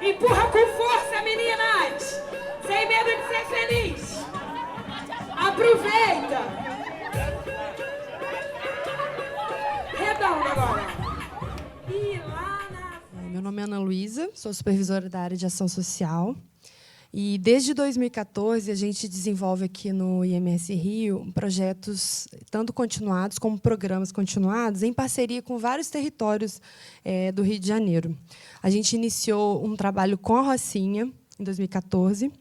Empurra com força, meninas! Sem medo de ser feliz! Aproveita! Redondo agora! E lá na... Meu nome é Ana Luísa, sou supervisora da área de ação social. E desde 2014 a gente desenvolve aqui no IMS Rio projetos tanto continuados como programas continuados em parceria com vários territórios do Rio de Janeiro. A gente iniciou um trabalho com a Rocinha em 2014.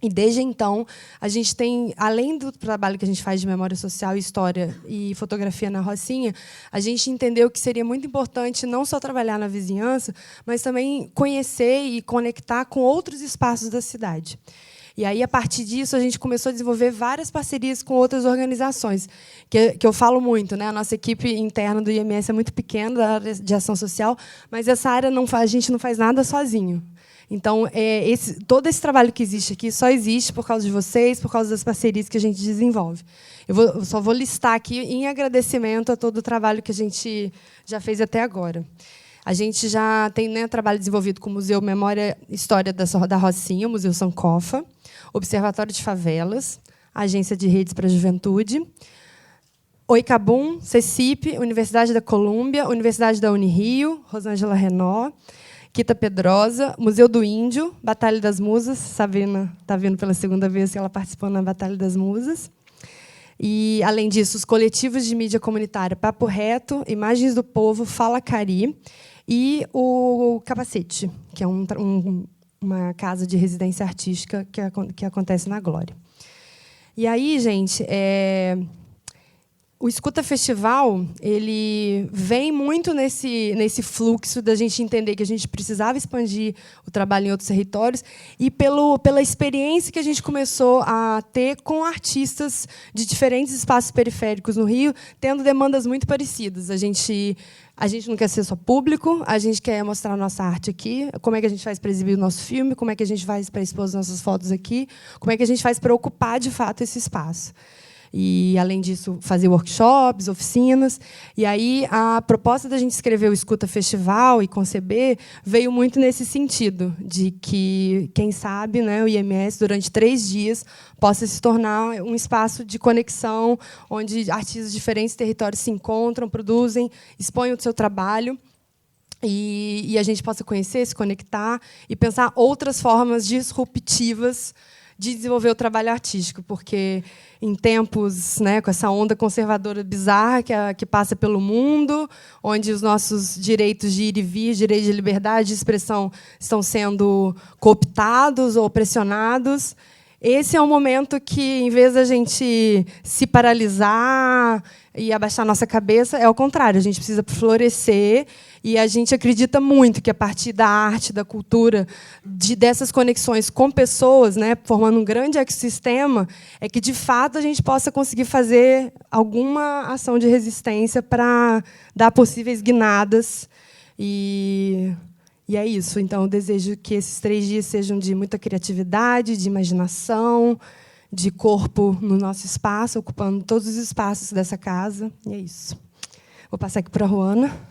E, desde então, a gente tem, além do trabalho que a gente faz de memória social, história e fotografia na Rocinha, a gente entendeu que seria muito importante não só trabalhar na vizinhança, mas também conhecer e conectar com outros espaços da cidade. E aí, a partir disso, a gente começou a desenvolver várias parcerias com outras organizações, que eu falo muito, né? A nossa equipe interna do IMS é muito pequena, da área de ação social, mas essa área a gente não faz nada sozinho. Então, todo esse trabalho que existe aqui só existe por causa de vocês, por causa das parcerias que a gente desenvolve. Eu só vou listar aqui em agradecimento a todo o trabalho que a gente já fez até agora. A gente já tem, né, trabalho desenvolvido com o Museu Memória e História da Rocinha, o Museu Sankofa, Observatório de Favelas, a Agência de Redes para a Juventude, Oicabum, CECIP, Universidade da Colômbia, Universidade da Unirio, Rosângela Renault, Quita Pedrosa, Museu do Índio, Batalha das Musas. Sabrina está vindo pela segunda vez que ela participou na Batalha das Musas. E, além disso, os coletivos de mídia comunitária Papo Reto, Imagens do Povo, Fala Cari e o Capacete, que é uma casa de residência artística que acontece na Glória. E aí, gente, o Escuta Festival ele vem muito nesse fluxo da gente entender que a gente precisava expandir o trabalho em outros territórios e pela experiência que a gente começou a ter com artistas de diferentes espaços periféricos no Rio, tendo demandas muito parecidas. A gente não quer ser só público, a gente quer mostrar a nossa arte aqui, como é que a gente faz para exibir o nosso filme, como é que a gente faz para expor as nossas fotos aqui, como é que a gente faz para ocupar, de fato, esse espaço. E, além disso, fazer workshops, oficinas. E aí a proposta da gente escrever o Escuta Festival e conceber veio muito nesse sentido, de que, quem sabe, né, o IMS, durante 3 dias, possa se tornar um espaço de conexão, onde artistas de diferentes territórios se encontram, produzem, expõem o seu trabalho, e a gente possa conhecer, se conectar e pensar outras formas disruptivas de desenvolver o trabalho artístico, porque em tempos, né, com essa onda conservadora bizarra que passa pelo mundo, onde os nossos direitos de ir e vir, direitos de liberdade de expressão estão sendo cooptados ou pressionados, esse é um momento que, em vez da gente se paralisar e abaixar nossa cabeça, é o contrário, a gente precisa florescer, e a gente acredita muito que, a partir da arte, da cultura, dessas conexões com pessoas, né, formando um grande ecossistema, é que, de fato, a gente possa conseguir fazer alguma ação de resistência para dar possíveis guinadas. E é isso. Então, eu desejo que esses 3 dias sejam de muita criatividade, de imaginação, de corpo no nosso espaço, ocupando todos os espaços dessa casa. E é isso. Vou passar aqui para a Ruana.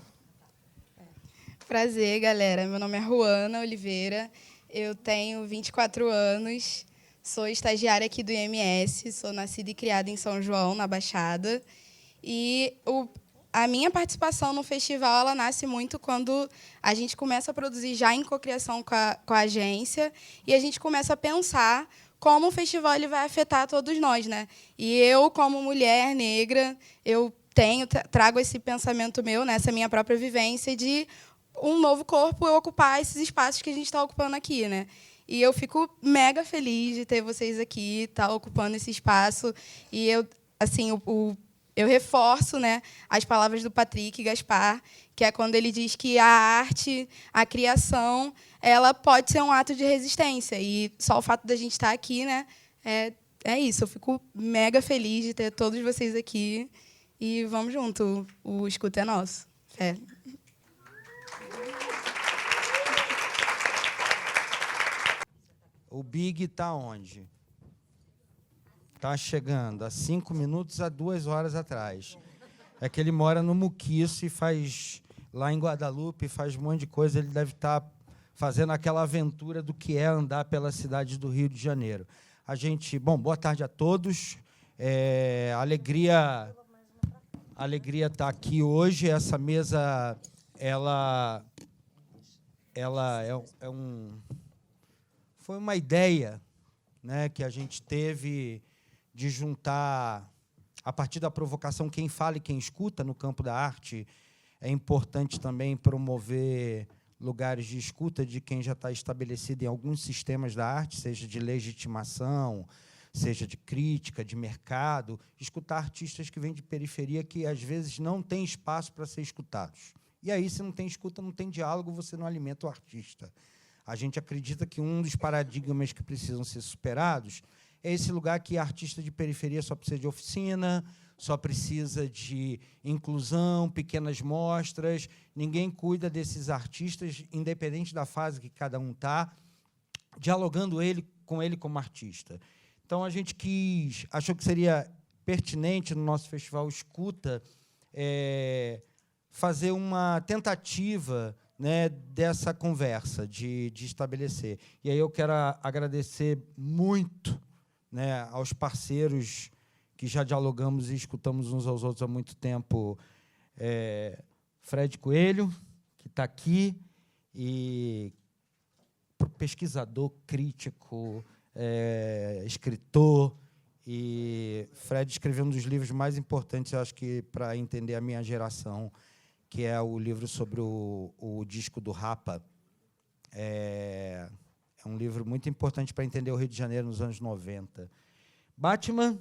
Prazer, galera. Meu nome é Ruana Oliveira. Eu tenho 24 anos. Sou estagiária aqui do IMS. Sou nascida e criada em São João, na Baixada. E a minha participação no festival ela nasce muito quando a gente começa a produzir já em cocriação com a agência e a gente começa a pensar como o festival ele vai afetar todos nós, né? E eu, como mulher negra, eu trago esse pensamento meu, nessa minha própria vivência de um novo corpo eu ocupar esses espaços que a gente está ocupando aqui, né? E eu fico mega feliz de ter vocês aqui, estar ocupando esse espaço. E eu, assim, eu reforço, né, as palavras do Patrick Gaspar, que é quando ele diz que a arte, a criação, ela pode ser um ato de resistência. E só o fato da gente estar aqui, né, é isso. Eu fico mega feliz de ter todos vocês aqui. E vamos junto. O escuta é nosso. O Big está onde? Está chegando há 5 minutos a 2 horas atrás. É que ele mora no Muquiço e faz lá em Guadalupe, faz um monte de coisa. Ele deve estar fazendo aquela aventura do que é andar pela cidade do Rio de Janeiro. A gente, bom, boa tarde a todos. Alegria estar aqui hoje. Essa mesa, foi uma ideia, né, que a gente teve de juntar, a partir da provocação, quem fala e quem escuta no campo da arte. É importante também promover lugares de escuta de quem já está estabelecido em alguns sistemas da arte, seja de legitimação, seja de crítica, de mercado, escutar artistas que vêm de periferia que, às vezes, não têm espaço para ser escutados. E aí, se não tem escuta, não tem diálogo, você não alimenta o artista. A gente acredita que um dos paradigmas que precisam ser superados é esse lugar que artista de periferia só precisa de oficina, só precisa de inclusão, pequenas mostras, ninguém cuida desses artistas, independente da fase que cada um está, dialogando com ele como artista. Então, a gente achou que seria pertinente, no nosso festival Escuta, fazer uma tentativa, né, dessa conversa, de estabelecer. E aí eu quero agradecer muito, né, aos parceiros que já dialogamos e escutamos uns aos outros há muito tempo. Fred Coelho, que está aqui, e pesquisador, crítico, escritor. E Fred escreveu um dos livros mais importantes, eu acho que para entender a minha geração, que é o livro sobre o disco do Rapa. É um livro muito importante para entender o Rio de Janeiro nos anos 90. Batman,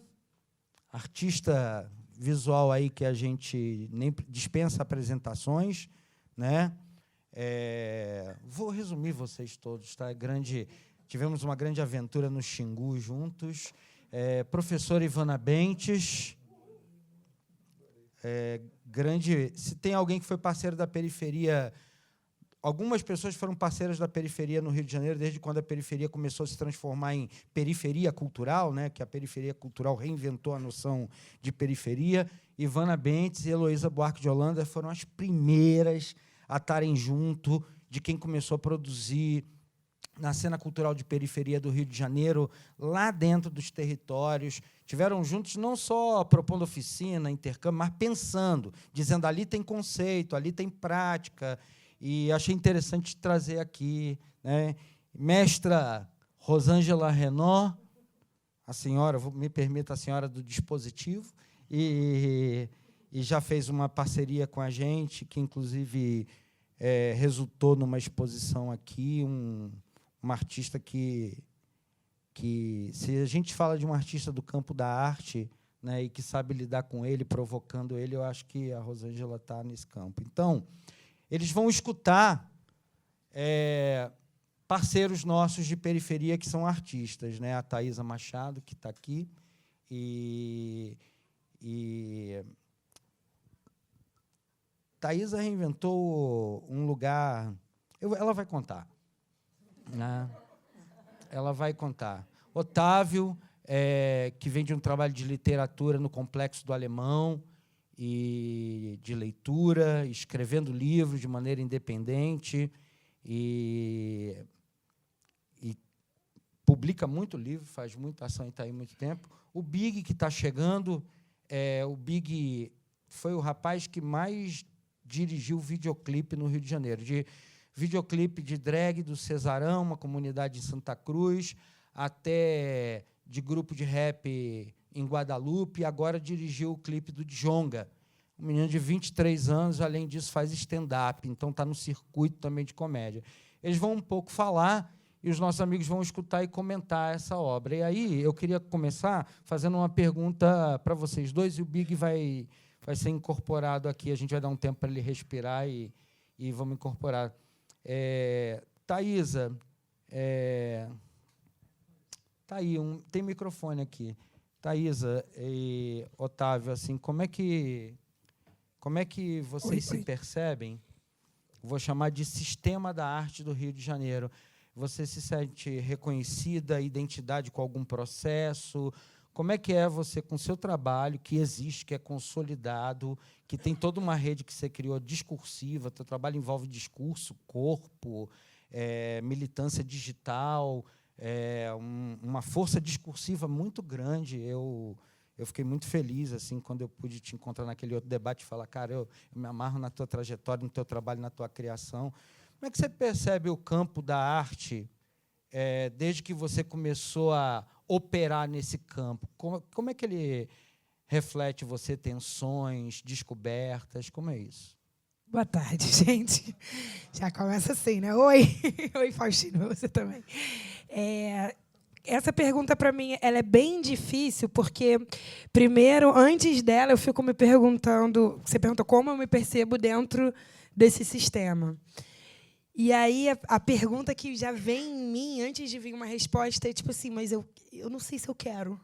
artista visual aí que a gente nem dispensa apresentações, né? Vou resumir vocês todos, tá? Tivemos uma grande aventura no Xingu juntos. Professora Ivana Bentes, se tem alguém que foi parceiro da periferia. Algumas pessoas foram parceiras da periferia no Rio de Janeiro desde quando a periferia começou a se transformar em periferia cultural, né, que a periferia cultural reinventou a noção de periferia. Ivana Bentes e Heloísa Buarque de Holanda foram as primeiras a estarem junto de quem começou a produzir na cena cultural de periferia do Rio de Janeiro, lá dentro dos territórios. Tiveram juntos não só propondo oficina, intercâmbio, mas pensando, dizendo, ali tem conceito, ali tem prática. E achei interessante trazer aqui, né, mestra Rosângela Renaud, a senhora, me permita, a senhora do dispositivo, e já fez uma parceria com a gente, que, inclusive, resultou numa exposição aqui, uma artista que, se a gente fala de um artista do campo da arte, né, e que sabe lidar com ele, provocando ele, eu acho que a Rosângela está nesse campo. Então, eles vão escutar parceiros nossos de periferia que são artistas, né? A Thaisa Machado, que está aqui, e Thaisa reinventou um lugar. Ela vai contar, né? Ela vai contar. Otávio, que vem de um trabalho de literatura no Complexo do Alemão, e de leitura, escrevendo livros de maneira independente, e publica muito livro, faz muita ação e está aí há muito tempo. O Big, que está chegando, o Big foi o rapaz que mais dirigiu videoclipe no Rio de Janeiro, de videoclipe de drag do Cesarão, uma comunidade em Santa Cruz, até de grupo de rap em Guadalupe, e agora dirigiu o clipe do Djonga, um menino de 23 anos, além disso faz stand-up, então está no circuito também de comédia. Eles vão um pouco falar, e os nossos amigos vão escutar e comentar essa obra. E aí eu queria começar fazendo uma pergunta para vocês dois, e o Big vai ser incorporado aqui, a gente vai dar um tempo para ele respirar e vamos incorporar. Thaisa, tá aí, tem microfone aqui. Thaisa e Otávio, assim, como é que vocês se percebem? Vou chamar de sistema da arte do Rio de Janeiro. Você se sente reconhecida, identidade com algum processo? Como é que você, com o seu trabalho, que existe, que é consolidado, que tem toda uma rede que você criou discursiva, seu trabalho envolve discurso, corpo, militância digital, uma força discursiva muito grande. Eu fiquei muito feliz assim quando eu pude te encontrar naquele outro debate e falar, cara, eu me amarro na tua trajetória, no teu trabalho, na tua criação. Como é que você percebe o campo da arte desde que você começou a operar nesse campo? Como é que ele reflete você, tensões, descobertas? Como é isso? Boa tarde, gente. Já começa assim, né? Oi. Oi, Faustino, você também. Essa pergunta, para mim, ela é bem difícil, porque, primeiro, antes dela, eu fico me perguntando... Você perguntou como eu me percebo dentro desse sistema. E aí, a pergunta que já vem em mim, antes de vir uma resposta, é tipo assim, mas eu não sei se eu quero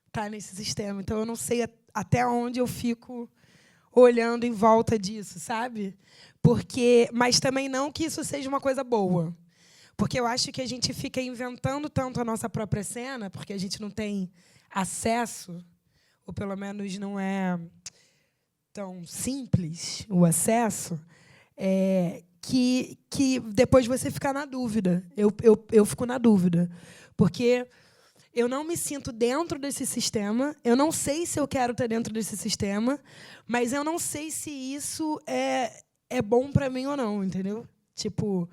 estar nesse sistema. Então, eu não sei até onde eu fico olhando em volta disso, sabe? Mas também não que isso seja uma coisa boa. Porque eu acho que a gente fica inventando tanto a nossa própria cena, porque a gente não tem acesso, ou pelo menos não é tão simples o acesso, que depois você fica na dúvida. Eu fico na dúvida. Porque eu não me sinto dentro desse sistema, eu não sei se eu quero estar dentro desse sistema, mas eu não sei se isso é bom para mim ou não, entendeu? Tipo,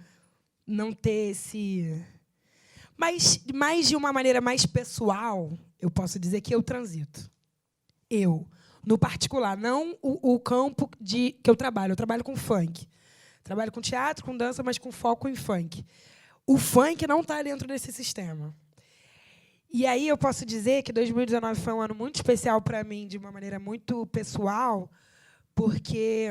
não ter esse... Mas, de uma maneira mais pessoal, eu posso dizer que eu transito. Eu, no particular, não o campo que eu trabalho. Eu trabalho com funk. Trabalho com teatro, com dança, mas com foco em funk. O funk não está dentro desse sistema. E aí eu posso dizer que 2019 foi um ano muito especial para mim, de uma maneira muito pessoal, porque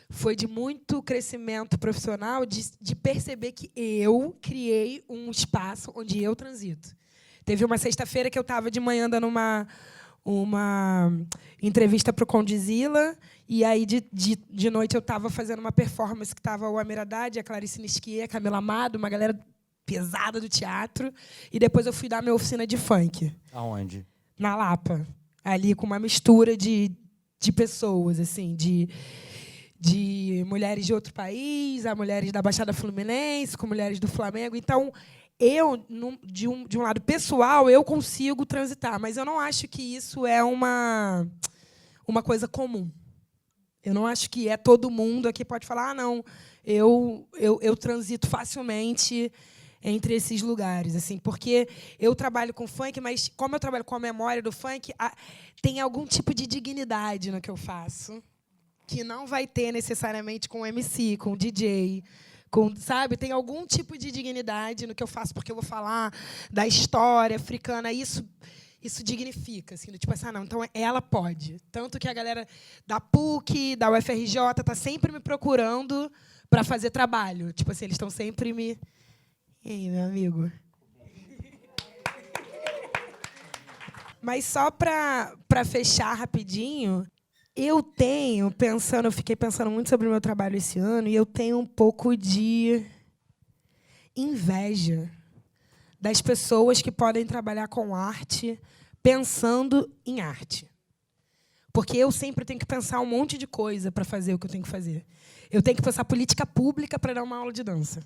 foi de muito crescimento profissional, de perceber que eu criei um espaço onde eu transito. Teve uma sexta-feira que eu estava de manhã dando uma entrevista para o Condzilla, e aí de noite eu estava fazendo uma performance que estava o Amir Haddad, a Clarice Nisquier, a Camila Amado, uma galera pesada do teatro, e depois eu fui dar minha oficina de funk. Aonde? Na Lapa. Ali com uma mistura de pessoas, assim, de mulheres de outro país, a mulheres da Baixada Fluminense, com mulheres do Flamengo. Então, de um lado pessoal, eu consigo transitar, mas eu não acho que isso é uma coisa comum. Eu não acho que todo mundo aqui pode falar, não, eu transito facilmente entre esses lugares, assim, porque eu trabalho com funk, mas como eu trabalho com a memória do funk, tem algum tipo de dignidade no que eu faço, que não vai ter necessariamente com o MC, com o DJ, sabe? Tem algum tipo de dignidade no que eu faço, porque eu vou falar da história africana, isso dignifica, assim, tipo assim, não, então ela pode. Tanto que a galera da PUC, da UFRJ, está sempre me procurando para fazer trabalho. Tipo assim, eles estão sempre me... E aí, meu amigo? Mas só para fechar rapidinho, eu fiquei pensando muito sobre o meu trabalho esse ano, e eu tenho um pouco de inveja das pessoas que podem trabalhar com arte pensando em arte. Porque eu sempre tenho que pensar um monte de coisa para fazer o que eu tenho que fazer. Eu tenho que pensar política pública para dar uma aula de dança.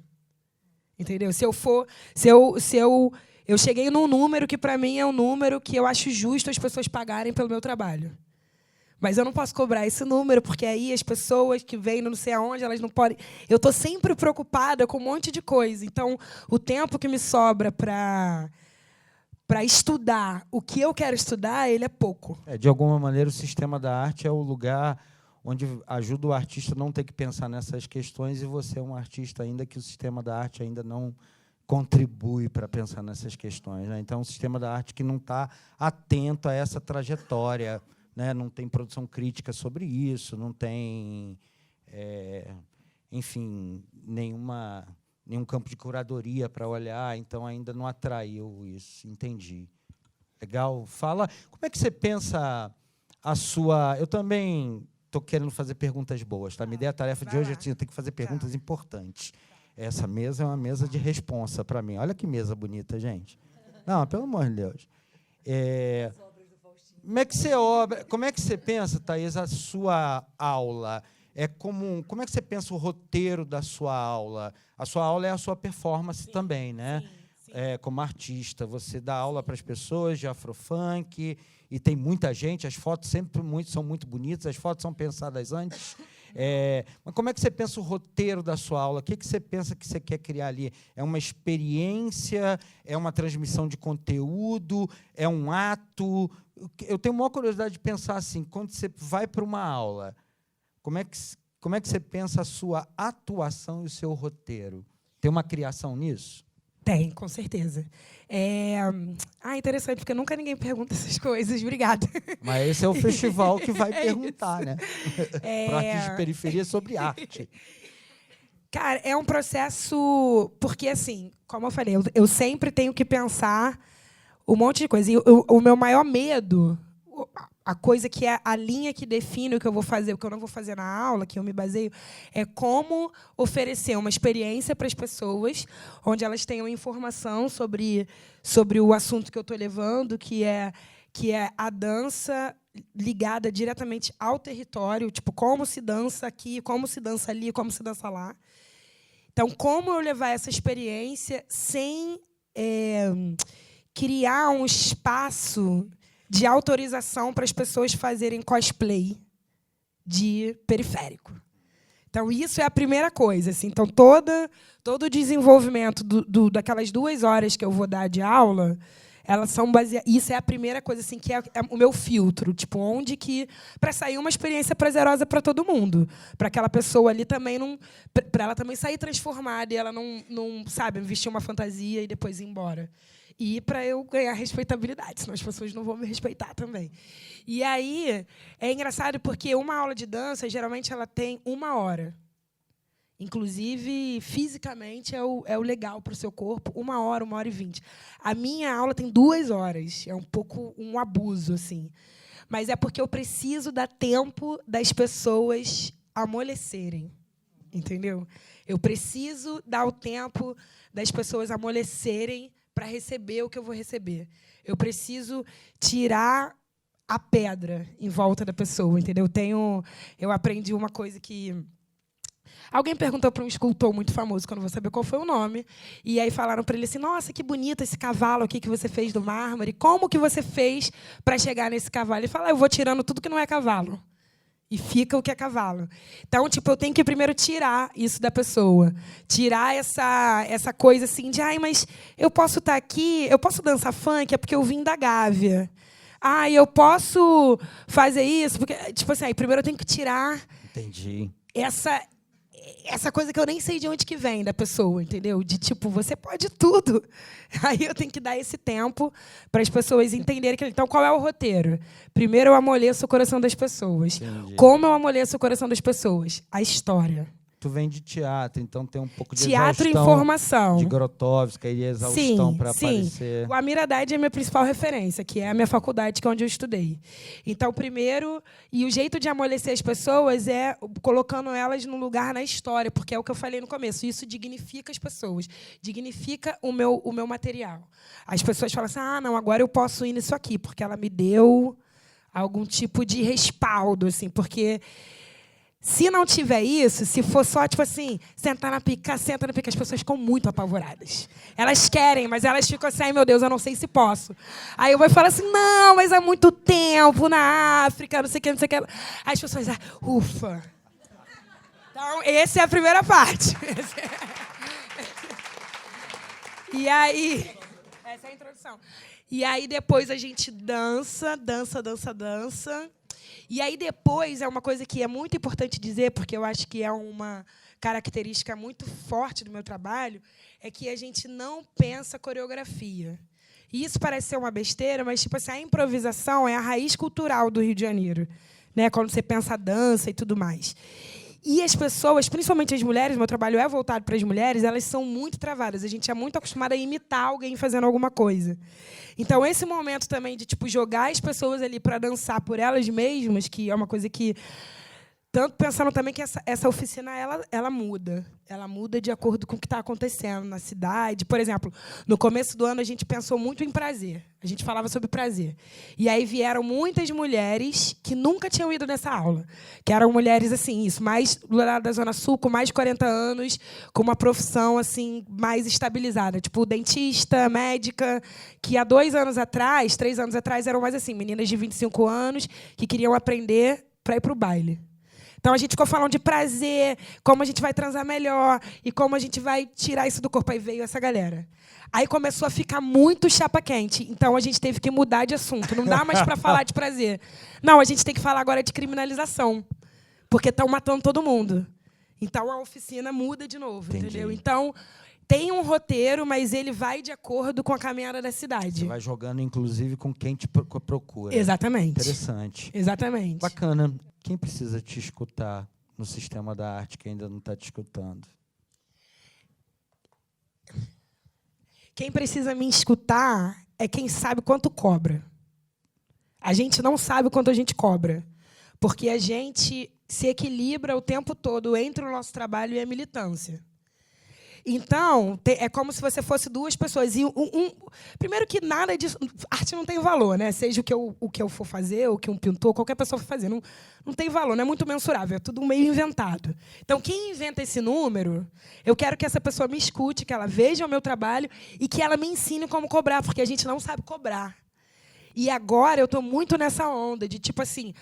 Entendeu? Eu cheguei num número que, para mim, é um número que eu acho justo as pessoas pagarem pelo meu trabalho. Mas eu não posso cobrar esse número, porque aí as pessoas que vêm não sei aonde, elas não podem... Eu estou sempre preocupada com um monte de coisa. Então, o tempo que me sobra para estudar o que eu quero estudar, ele é pouco. De alguma maneira, o sistema da arte é o lugar onde ajuda o artista a não ter que pensar nessas questões, e você é um artista ainda que o sistema da arte ainda não contribui para pensar nessas questões, né? Então, o sistema da arte que não está atento a essa trajetória, né? Não tem produção crítica sobre isso, não tem, enfim, nenhum campo de curadoria para olhar, então ainda não atraiu isso. Entendi. Legal. Fala, como é que você pensa a sua... Eu também estou querendo fazer perguntas boas, tá? Me dei a tarefa de hoje, eu tenho que fazer perguntas importantes. Essa mesa é uma mesa de responsa para mim. Olha que mesa bonita, gente. Não, pelo amor de Deus. Como é que você pensa, Thaís, a sua aula? como é que você pensa o roteiro da sua aula? A sua aula é a sua performance também, né? Sim. Como artista, você dá aula para as pessoas de afrofunk, e tem muita gente, as fotos sempre são muito bonitas, as fotos são pensadas antes. Mas como é que você pensa o roteiro da sua aula? O que você pensa que você quer criar ali? É uma experiência? É uma transmissão de conteúdo? É um ato? Eu tenho maior curiosidade de pensar assim, quando você vai para uma aula, como é que você pensa a sua atuação e o seu roteiro? Tem uma criação nisso? Tem, com certeza. Interessante, porque nunca ninguém pergunta essas coisas. Obrigada. Mas esse é o festival que vai perguntar, né? Para artista de periferia sobre arte. Cara, é um processo... Porque, assim, como eu falei, eu sempre tenho que pensar um monte de coisa. E o meu maior medo, a coisa que é a linha que define o que eu vou fazer, o que eu não vou fazer na aula, que eu me baseio, é como oferecer uma experiência para as pessoas, onde elas tenham informação sobre o assunto que eu estou levando, que é a dança ligada diretamente ao território, tipo, como se dança aqui, como se dança ali, como se dança lá. Então, como eu levar essa experiência sem criar um espaço de autorização para as pessoas fazerem cosplay de periférico. Então, isso é a primeira coisa. Assim. Então, todo o desenvolvimento daquelas 2 horas que eu vou dar de aula, elas são baseadas... Isso é a primeira coisa, assim, que é o meu filtro. Tipo, onde que... Para sair uma experiência prazerosa para todo mundo. Para aquela pessoa ali também não... Para ela também sair transformada e ela não sabe, vestir uma fantasia e depois ir embora. E para eu ganhar respeitabilidade, senão as pessoas não vão me respeitar também. E aí, é engraçado porque uma aula de dança, geralmente, ela tem 1 hora. Inclusive, fisicamente, é o legal para o seu corpo, 1 hora, 1 hora e 20. A minha aula tem 2 horas. É um pouco um abuso, assim. Mas é porque eu preciso dar tempo das pessoas amolecerem. Entendeu? Eu preciso dar o tempo das pessoas amolecerem para receber o que eu vou receber. Eu preciso tirar a pedra em volta da pessoa, entendeu? Eu aprendi uma coisa que... Alguém perguntou para um escultor muito famoso, que eu não vou saber qual foi o nome, e aí falaram para ele assim, nossa, que bonito esse cavalo aqui que você fez do mármore, como que você fez para chegar nesse cavalo? Ele fala, eu vou tirando tudo que não é cavalo. E fica o que é cavalo. Então, tipo, eu tenho que primeiro tirar isso da pessoa. Tirar essa coisa assim de, mas eu posso estar aqui, eu posso dançar funk, é porque eu vim da Gávea. Eu posso fazer isso, porque, tipo assim, primeiro eu tenho que tirar... Entendi. Essa coisa que eu nem sei de onde que vem da pessoa, entendeu? De tipo, você pode tudo. Aí eu tenho que dar esse tempo para as pessoas entenderem que... Então, qual é o roteiro? Primeiro, eu amoleço o coração das pessoas. Entendi. Como eu amoleço o coração das pessoas? A história. Tu vem de teatro, então tem um pouco de Teatro e exaustão informação. de Grotowski, e exaustão para aparecer. O Amir Haddad é a minha principal referência, que é a minha faculdade, que é onde eu estudei. Então, primeiro, e o jeito de amolecer as pessoas é colocando elas num lugar na história, porque é o que eu falei no começo, isso dignifica as pessoas, dignifica o meu material. As pessoas falam assim, não, agora eu posso ir nisso aqui, porque ela me deu algum tipo de respaldo, assim, porque... Se não tiver isso, se for só, tipo assim, sentar na pica, senta na pica, as pessoas ficam muito apavoradas. Elas querem, mas elas ficam assim, meu Deus, eu não sei se posso. Aí eu vou falar assim, não, mas há muito tempo na África, não sei o que, não sei o que. Aí as pessoas, ufa. Então, essa é a primeira parte. E aí, essa é a introdução. E aí, depois, a gente dança. E aí, depois, é uma coisa que é muito importante dizer, porque eu acho que é uma característica muito forte do meu trabalho, é que a gente não pensa coreografia. E isso parece ser uma besteira, mas tipo assim, a improvisação é a raiz cultural do Rio de Janeiro, né? Quando você pensa dança e tudo mais. E as pessoas, principalmente as mulheres, meu trabalho é voltado para as mulheres, elas são muito travadas. A gente é muito acostumada a imitar alguém fazendo alguma coisa. Então, esse momento também de tipo jogar as pessoas ali para dançar por elas mesmas, que é uma coisa que Tanto pensando também que essa oficina ela muda. Ela muda de acordo com o que está acontecendo na cidade. Por exemplo, no começo do ano, a gente pensou muito em prazer. A gente falava sobre prazer. E aí vieram muitas mulheres que nunca tinham ido nessa aula. Que eram mulheres, assim, mais do lado da Zona Sul, com mais de 40 anos, com uma profissão assim mais estabilizada. Tipo, dentista, médica, que há 2 anos atrás, 3 anos atrás, eram mais assim, meninas de 25 anos que queriam aprender para ir para o baile. Então, a gente ficou falando de prazer, como a gente vai transar melhor e como a gente vai tirar isso do corpo. Aí veio essa galera. Aí começou a ficar muito chapa quente. Então, a gente teve que mudar de assunto. Não dá mais para falar de prazer. Não, a gente tem que falar agora de criminalização. Porque estão matando todo mundo. Então, a oficina muda de novo. Entendi. Entendeu? Então, tem um roteiro, mas ele vai de acordo com a caminhada da cidade. Você vai jogando, inclusive, com quem te procura. Exatamente. Interessante. Exatamente. Bacana. Quem precisa te escutar no sistema da arte que ainda não está te escutando? Quem precisa me escutar é quem sabe quanto cobra. A gente não sabe quanto a gente cobra, porque a gente se equilibra o tempo todo entre o nosso trabalho e a militância. Então, é como se você fosse 2 pessoas. E primeiro que nada disso... Arte não tem valor, né? Seja o que eu for fazer, ou o que um pintor, qualquer pessoa for fazer. Não tem valor, não é muito mensurável. É tudo meio inventado. Então, quem inventa esse número, eu quero que essa pessoa me escute, que ela veja o meu trabalho e que ela me ensine como cobrar, porque a gente não sabe cobrar. E agora eu estou muito nessa onda de, tipo assim...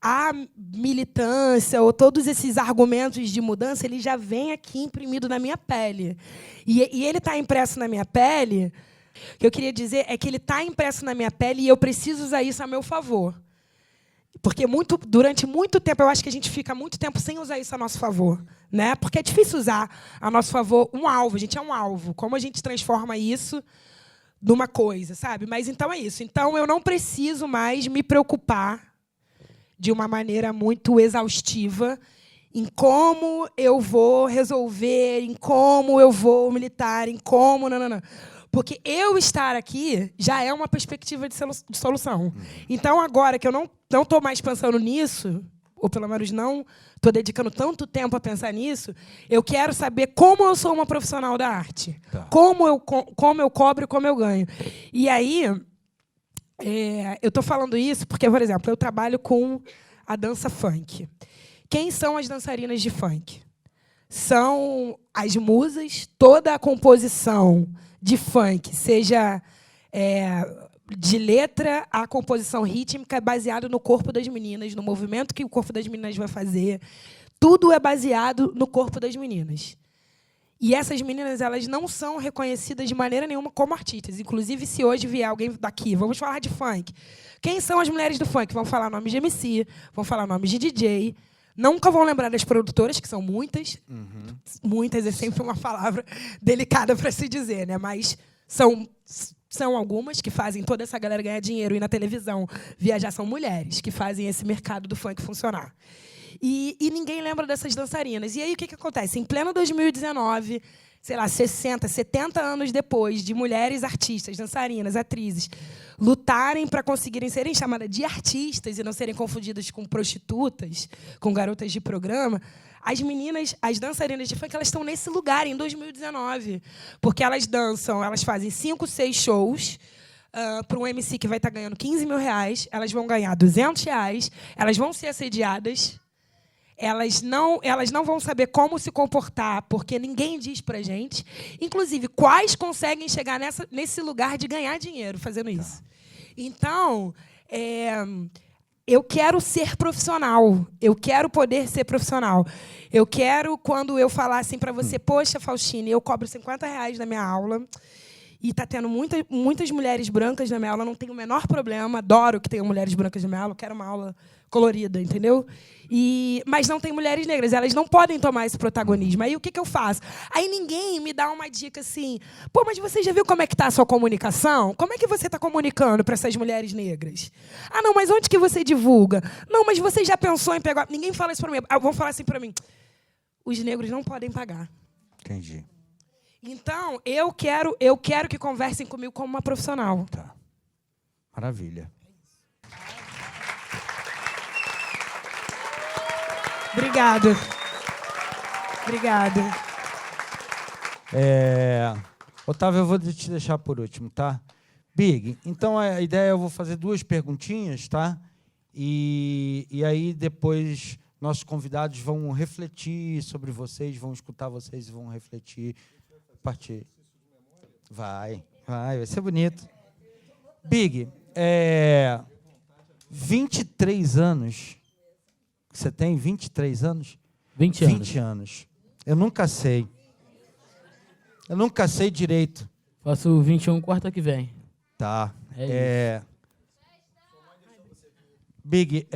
A militância ou todos esses argumentos de mudança, ele já vem aqui imprimido na minha pele. E ele está impresso na minha pele. O que eu queria dizer é que ele está impresso na minha pele e eu preciso usar isso a meu favor. Porque durante muito tempo, eu acho que a gente fica muito tempo sem usar isso a nosso favor. Né? Porque é difícil usar a nosso favor um alvo. A gente é um alvo. Como a gente transforma isso numa coisa, sabe? Mas então é isso. Então eu não preciso mais me preocupar de uma maneira muito exaustiva em como eu vou resolver, em como eu vou militar, em como... Não. Porque eu estar aqui já é uma perspectiva de solução. Então, agora que eu não estou mais pensando nisso, ou pelo menos não estou dedicando tanto tempo a pensar nisso, eu quero saber como eu sou uma profissional da arte. Tá. Como eu cobro e como eu ganho. E aí... eu estou falando isso porque, por exemplo, eu trabalho com a dança funk. Quem são as dançarinas de funk? São as musas, toda a composição de funk, seja de letra a composição rítmica, é baseado no corpo das meninas, no movimento que o corpo das meninas vai fazer. Tudo é baseado no corpo das meninas. E essas meninas, elas não são reconhecidas de maneira nenhuma como artistas. Inclusive, se hoje vier alguém daqui, vamos falar de funk. Quem são as mulheres do funk? Vão falar nomes de MC, vão falar nomes de DJ. Nunca vão lembrar das produtoras, que são muitas. Uhum. Muitas é sempre uma palavra delicada para se dizer, né? Mas são algumas que fazem toda essa galera ganhar dinheiro e na televisão viajar. São mulheres que fazem esse mercado do funk funcionar. E ninguém lembra dessas dançarinas. E aí, o que acontece? Em pleno 2019, sei lá, 60, 70 anos depois de mulheres artistas, dançarinas, atrizes, lutarem para conseguirem serem chamadas de artistas e não serem confundidas com prostitutas, com garotas de programa, as meninas, as dançarinas de funk, elas estão nesse lugar em 2019. Porque elas dançam, elas fazem 5, 6 shows... para um MC que vai estar ganhando R$15 mil, elas vão ganhar R$200, elas vão ser assediadas, elas não vão saber como se comportar, porque ninguém diz pra gente. Inclusive, quais conseguem chegar nesse lugar de ganhar dinheiro fazendo isso. Então, eu quero ser profissional. Eu quero poder ser profissional. Eu quero, quando eu falar assim para você, poxa, Faustine, eu cobro R$50 na minha aula, e está tendo muitas mulheres brancas na minha aula, não tenho o menor problema, adoro que tenham mulheres brancas na minha aula, quero uma aula colorida, entendeu? Mas não tem mulheres negras, elas não podem tomar esse protagonismo. Aí o que eu faço? Aí ninguém me dá uma dica assim, pô, mas você já viu como é que está a sua comunicação? Como é que você está comunicando para essas mulheres negras? Ah, não, mas onde que você divulga? Não, mas você já pensou em pegar... Ninguém fala isso para mim. Vão falar assim para mim, os negros não podem pagar. Entendi. Então, eu quero que conversem comigo como uma profissional. Tá. Maravilha. Obrigada. Obrigada. Otávio, eu vou te deixar por último, tá? Big, então a ideia é eu vou fazer 2 perguntinhas, tá? E aí depois nossos convidados vão refletir sobre vocês, vão escutar vocês e vão refletir a partir. Vai ser bonito. Big, 23 anos. Você tem 23 anos? 20 anos. 20 anos. Eu nunca sei. Eu nunca sei direito. Faço 21 quarta que vem. Tá. É isso. Big,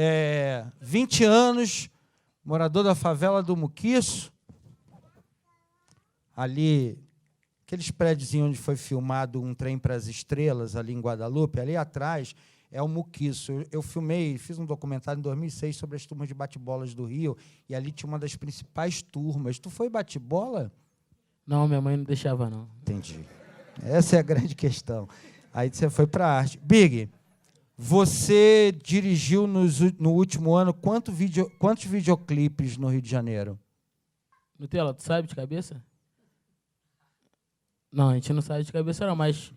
20 anos, morador da favela do Muquiço. Ali, aqueles prédios onde foi filmado Um Trem para as Estrelas, ali em Guadalupe, ali atrás é o Muquiço. Eu filmei, fiz um documentário em 2006 sobre as turmas de bate-bolas do Rio, e ali tinha uma das principais turmas. Tu foi bate-bola? Não, minha mãe não deixava, não. Entendi. Essa é a grande questão. Aí você foi para a arte. Big, você dirigiu no último ano quantos videoclipes no Rio de Janeiro? Nutella, tu sabe de cabeça? Não, a gente não sabe de cabeça, não, mas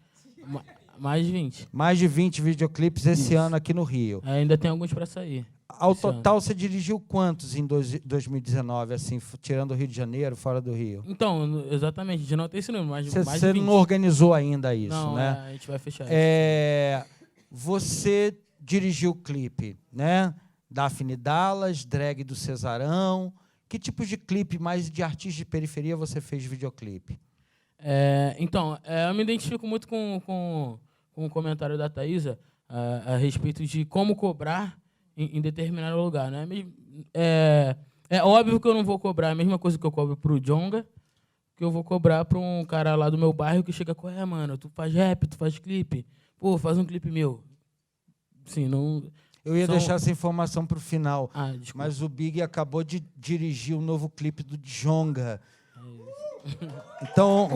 mais de 20. Mais de 20 videoclipes esse ano aqui no Rio. Ainda tem alguns para sair. Ao total, você dirigiu quantos em 2019, assim, tirando o Rio de Janeiro, fora do Rio? Então, exatamente, a gente não tem esse número, mas mais de Você 20. não organizou ainda isso, Não, né? a gente vai fechar isso. Você dirigiu o clipe, né? Daphne Dallas, Drag do Cesarão. Que tipos de clipe mais de artista de periferia você fez videoclipe? Então, eu me identifico muito com o comentário da Thaisa a respeito de como cobrar em determinado lugar, né? É óbvio que eu não vou cobrar a mesma coisa que eu cobro pro Djonga, que eu vou cobrar para um cara lá do meu bairro que chega com, mano, tu faz rap, tu faz clipe, pô, faz um clipe meu. Sim, não... Eu ia deixar essa informação para o final, desculpa. mas o Big acabou de dirigir o novo clipe do Djonga. Então,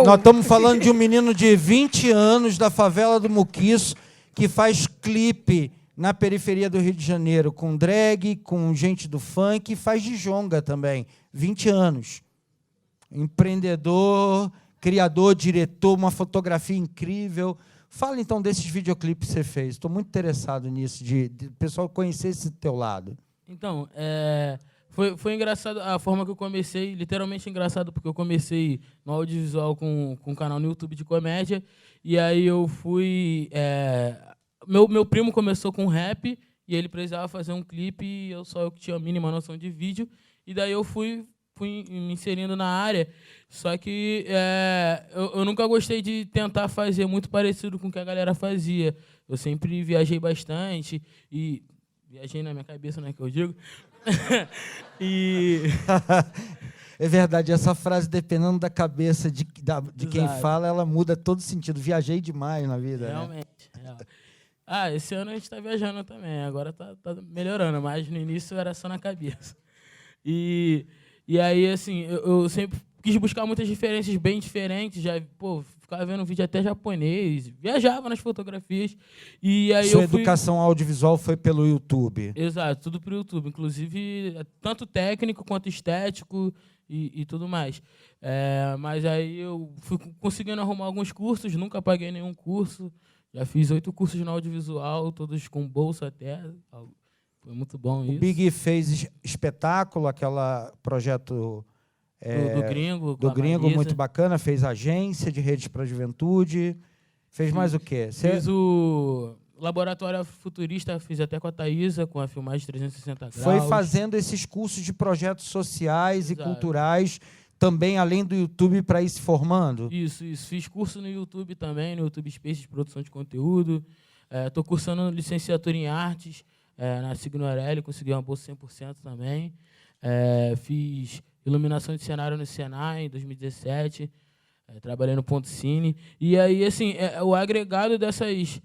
nós estamos falando de um menino de 20 anos da favela do Muquiço que faz clipe na periferia do Rio de Janeiro, com drag, com gente do funk, e faz de Djonga também, 20 anos. Empreendedor, criador, diretor, uma fotografia incrível. Fala, então, desses videoclipes que você fez. Estou muito interessado nisso, de o pessoal conhecer esse teu lado. Então, foi engraçado a forma que eu comecei, literalmente engraçado, porque eu comecei no audiovisual com um canal no YouTube de comédia, e aí eu fui... Meu primo começou com rap, e ele precisava fazer um clipe, e eu que tinha a mínima noção de vídeo, e daí eu fui me inserindo na área, só que eu nunca gostei de tentar fazer muito parecido com o que a galera fazia. Eu sempre viajei bastante, e viajei na minha cabeça, né, que eu digo. É verdade, essa frase, dependendo da cabeça de quem fala, ela muda todo sentido. Viajei demais na vida. Realmente. Né? Esse ano a gente está viajando também, agora tá melhorando, mas no início era só na cabeça. E aí, assim, eu sempre quis buscar muitas referências bem diferentes, ficava vendo vídeo até japonês, viajava nas fotografias. E aí Sua educação audiovisual foi pelo YouTube? Exato, tudo pelo YouTube, inclusive tanto técnico quanto estético e tudo mais. Mas aí eu fui conseguindo arrumar alguns cursos, nunca paguei nenhum curso, já fiz 8 cursos no audiovisual, todos com bolsa até. Foi muito bom isso. O Big fez espetáculo, aquele projeto do Gringo, muito bacana, fez agência de redes para a juventude. Fez mais o quê? Fiz o Laboratório Futurista, fiz até com a Thaisa, com a filmagem 360 graus. Foi fazendo esses cursos de projetos sociais e culturais, também além do YouTube, para ir se formando? Isso. Fiz curso no YouTube também, no YouTube Space de produção de conteúdo. Estou cursando licenciatura em artes, na Signorelli, consegui uma bolsa 100% também. Fiz iluminação de cenário no Senai, em 2017. Trabalhei no Ponto Cine. E aí, assim, o agregado dessas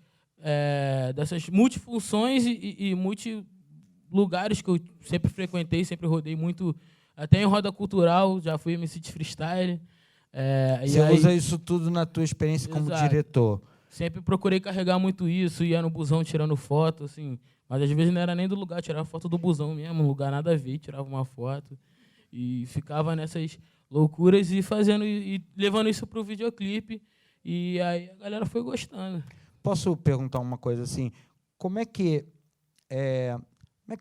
multifunções e multilugares que eu sempre frequentei, sempre rodei muito, até em roda cultural, já fui MC de freestyle. Você usa isso tudo na tua experiência como diretor. sempre procurei carregar muito isso, ia no busão tirando foto, assim, mas às vezes não era nem do lugar, tirava foto do busão mesmo, um lugar nada a ver, tirava uma foto e ficava nessas loucuras e fazendo e levando isso para o videoclipe, e aí a galera foi gostando. Posso perguntar uma coisa assim? Como é que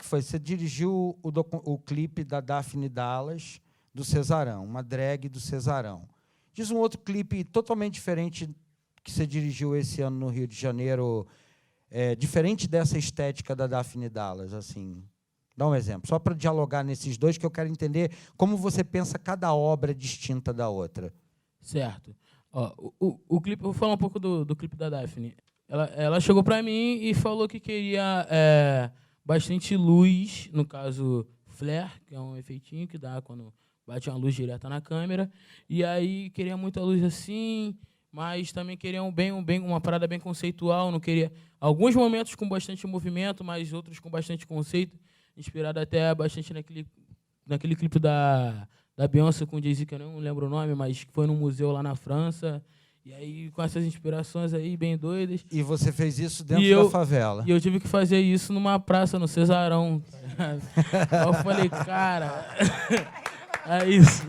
foi? Você dirigiu o clipe da Daphne Dallas, do Cesarão, uma drag do Cesarão. Diz um outro clipe totalmente diferente que você dirigiu esse ano no Rio de Janeiro, diferente dessa estética da Daphne Dallas, assim. Dá um exemplo, só para dialogar nesses dois, que eu quero entender como você pensa cada obra distinta da outra. Certo. Ó, o clipe, eu vou falar um pouco do clipe da Daphne. Ela chegou para mim e falou que queria bastante luz, no caso, flare, que é um efeitinho que dá quando bate uma luz direta na câmera. E aí queria muita luz assim, mas também queria uma parada bem conceitual. Não queria alguns momentos com bastante movimento, mas outros com bastante conceito, inspirado até bastante naquele clipe da Beyoncé com o Jay-Z, que eu não lembro o nome, mas que foi num museu lá na França. E aí, com essas inspirações aí, bem doidas. E você fez isso dentro da favela. E eu tive que fazer isso numa praça, no Cesarão. Eu falei, cara, é isso.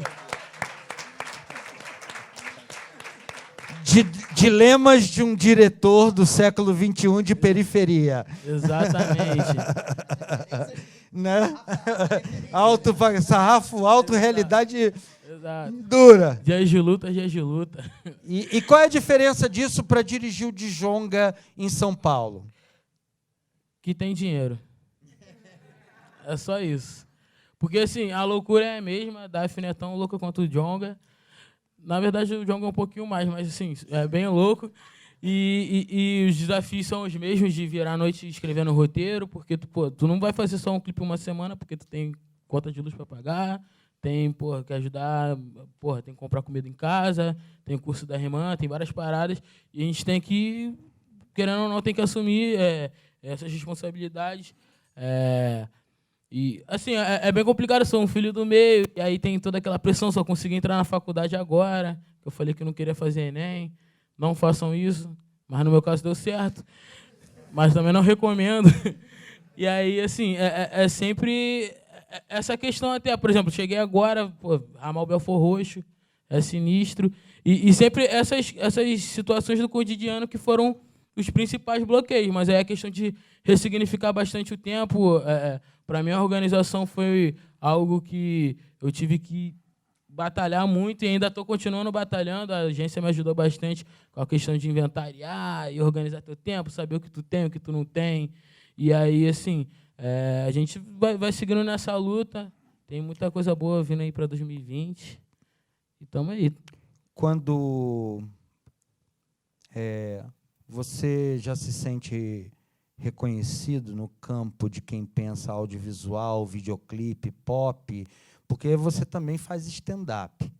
Dilemas de um diretor do século XXI de periferia. Exatamente. Né? Sarrafo alto, realidade Exato. dura. Dias de luta, dias de luta. E qual é a diferença disso para dirigir o Djonga em São Paulo? Que tem dinheiro. É só isso. Porque, assim, a loucura é a mesma, a Daphne é tão louca quanto o Djonga. Na verdade, o Djonga é um pouquinho mais, mas, assim, é bem louco. E os desafios são os mesmos, de virar a noite escrevendo roteiro, porque tu não vai fazer só um clipe uma semana, porque tu tem conta de luz para pagar, tem que ajudar, tem que comprar comida em casa, tem o curso da irmã, tem várias paradas, e a gente tem que, querendo ou não, tem que assumir essas responsabilidades. E, assim, é bem complicado, eu sou um filho do meio, e aí tem toda aquela pressão, só consegui entrar na faculdade agora, que eu falei que não queria fazer Enem. Não façam isso, mas no meu caso deu certo. Mas também não recomendo. E aí, assim, é sempre essa questão até. Por exemplo, cheguei agora, ramal Belfort Roxo, é sinistro. E sempre essas situações do cotidiano que foram os principais bloqueios. Mas é a questão de ressignificar bastante o tempo. Para mim, a organização foi algo que eu tive que batalhar muito e ainda estou continuando batalhando. A agência me ajudou bastante com a questão de inventariar e organizar teu tempo, saber o que tu tem, o que tu não tem. E aí, assim, a gente vai seguindo nessa luta. Tem muita coisa boa vindo aí para 2020. E estamos aí. Quando você já se sente reconhecido no campo de quem pensa audiovisual, videoclipe, pop, porque você também faz stand-up,